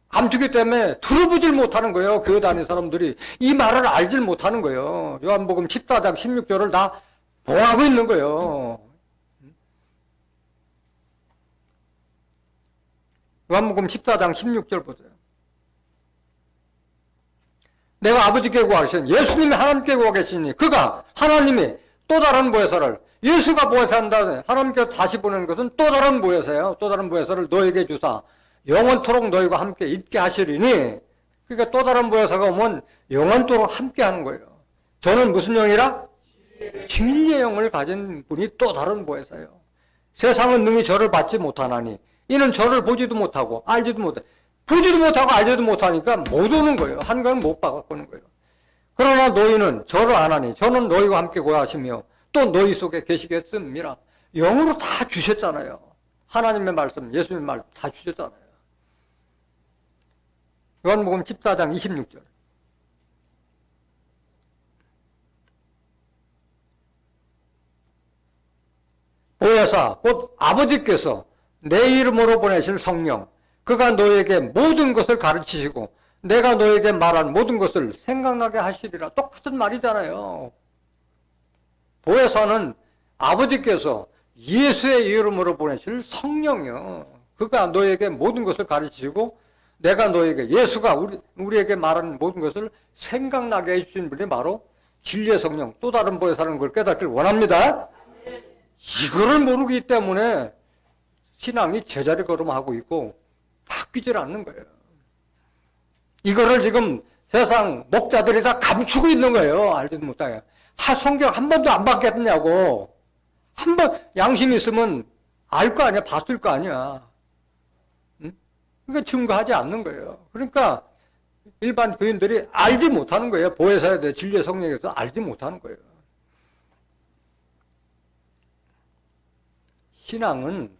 감추기 때문에 들어보질 못하는 거예요. 교회 다니는 사람들이 이 말을 알질 못하는 거예요. 요한복음 14장 16절을 다 봉하고 있는 거예요. 요한복음 14장 16절 보세요. 내가 아버지께 구하시니 예수님이 하나님께 구하 계시니 그가 하나님이 또 다른 보혜사를 예수가 보혜사한다. 하나님께서 다시 보내는 것은 또 다른 보혜사예요. 또 다른 보혜사를 너에게 주사 영원토록 너희와 함께 있게 하시리니 그러니까 또 다른 보혜사가 오면 영원토록 함께 하는 거예요. 저는 무슨 영이라? 진리의 영을 가진 분이 또 다른 보혜사예요. 세상은 능히 저를 받지 못하나니 이는 저를 보지도 못하고 알지도 못해. 보지도 못하고 알지도 못하니까 못 오는 거예요. 한강은 못 바꾸는 거예요. 그러나 너희는 저를 아나니 저는 너희와 함께 고하시며 또 너희 속에 계시겠습니다. 영으로 다 주셨잖아요. 하나님의 말씀, 예수님의 말씀 다 주셨잖아요. 요한복음 14장 26절. 보혜사 곧 아버지께서 내 이름으로 보내실 성령, 그가 너에게 모든 것을 가르치시고 내가 너에게 말한 모든 것을 생각나게 하시리라. 똑같은 말이잖아요. 보혜사는 아버지께서 예수의 이름으로 보내실 성령이요, 그가 너에게 모든 것을 가르치시고 내가 너에게, 예수가 우리에게 말한 모든 것을 생각나게 해주신 분이 바로 진리의 성령, 또 다른 보혜사라는 걸 깨닫기를 원합니다. 이거를 모르기 때문에 신앙이 제자리 걸음하고 있고 바뀌질 않는 거예요. 이거를 지금 세상 목자들이 다 감추고 있는 거예요. 알지도 못하게. 성경 한 번도 안 봤겠냐고. 한 번 양심이 있으면 알 거 아니야. 봤을 거 아니야. 응? 그러니까 증거하지 않는 거예요. 그러니까 일반 교인들이 알지 못하는 거예요. 보혜사에 대해, 진리의 성령에 대해서 알지 못하는 거예요. 신앙은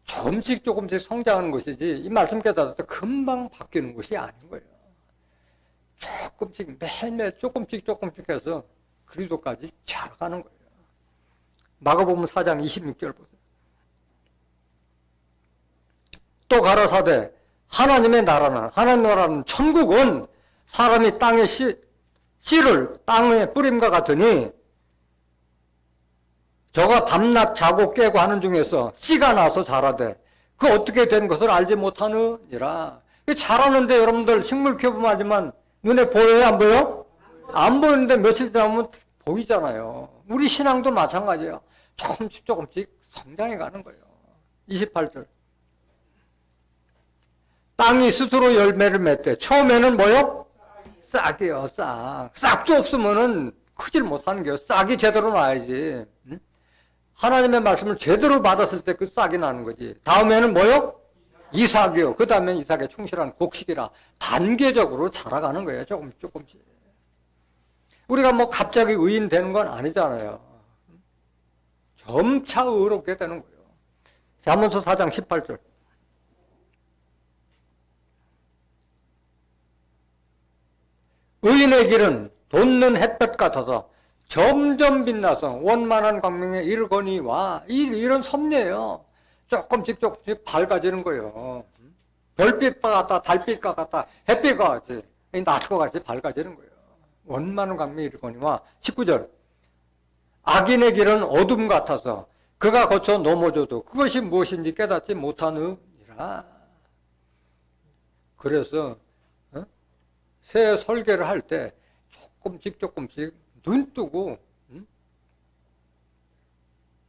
조금씩 성장하는 것이지 이 말씀 깨달아서 금방 바뀌는 것이 아닌 거예요. 조금씩, 매일매일 조금씩 해서 그리스도까지 자라가는 거예요. 마가복음 4장 26절 보세요. 또 가라사대 하나님의 나라는, 하나님의 나라는 천국은 사람이 땅에 씨를 땅에 뿌림과 같으니 저가 밤낮 자고 깨고 하는 중에서 씨가 나서 자라되 그 어떻게 된 것을 알지 못하느니라. 자라는데 여러분들 식물 키워보면 눈에 보여요? 안 보여? 안 보이는데 며칠 지나면 보이잖아요. 우리 신앙도 마찬가지예요. 조금씩 성장해 가는 거예요. 28절. 땅이 스스로 열매를 맺되 처음에는 뭐요? 싹이요, 싹. 싹도 없으면은 크질 못하는 거예요. 싹이 제대로 나야지. 응? 하나님의 말씀을 제대로 받았을 때 그 싹이 나는 거지. 다음에는 뭐요? 이삭이요. 그 다음에 이삭의 충실한 곡식이라 단계적으로 자라가는 거예요. 조금씩. 우리가 뭐 갑자기 의인 되는 건 아니잖아요. 점차 의롭게 되는 거예요. 잠언서 4장 18절. 의인의 길은 돋는 햇볕 같아서 점점 빛나서 원만한 광명에 이르거니와, 이런 섭리예요. 조금씩 밝아지는 거예요. 별빛과 같다, 달빛과 같다, 햇빛과 같이, 낮과 같이 밝아지는 거예요. 원만한 광명에 이르거니와. 19절. 악인의 길은 어둠 같아서 그가 거쳐 넘어져도 그것이 무엇인지 깨닫지 못하느니라. 그래서 새 설계를 할 때 조금씩 눈 뜨고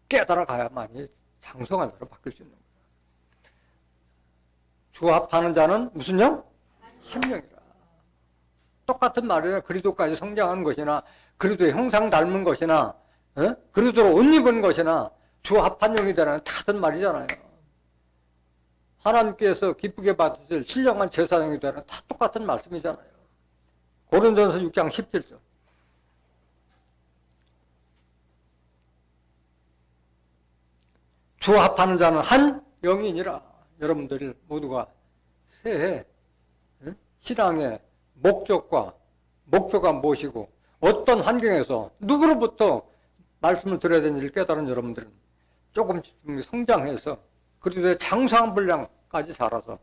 깨달아 가야만이 장성한 자로 바뀔 수 있는 거예요. 주합하는 자는 무슨 영? 한 영이라. 똑같은 말이에요. 그리스도까지 성장하는 것이나 그리스도의 형상 닮은 것이나 그리스도로 옷 입은 것이나 주합한 영이 되라는 같은 말이잖아요. 하나님께서 기쁘게 받으실 신령한 제사장이 되라는 다 똑같은 말씀이잖아요. 고린도전서 6장 17절. 주합하는 자는 한 영이니라. 여러분들 모두가 새해 신앙의 목적과 목표가 무엇이고 어떤 환경에서 누구로부터 말씀을 들어야 되는지를 깨달은 여러분들은 조금씩 성장해서 그리스도의 장성한 분량까지 자라서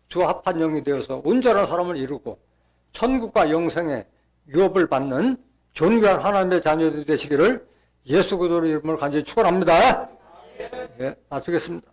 주합한 영이 되어서 온전한 사람을 이루고 천국과 영생의 유업을 받는 존귀한 하나님의 자녀들이 되시기를 예수 그리스도의 이름으로 간절히 축원합니다. 예, 마치겠습니다.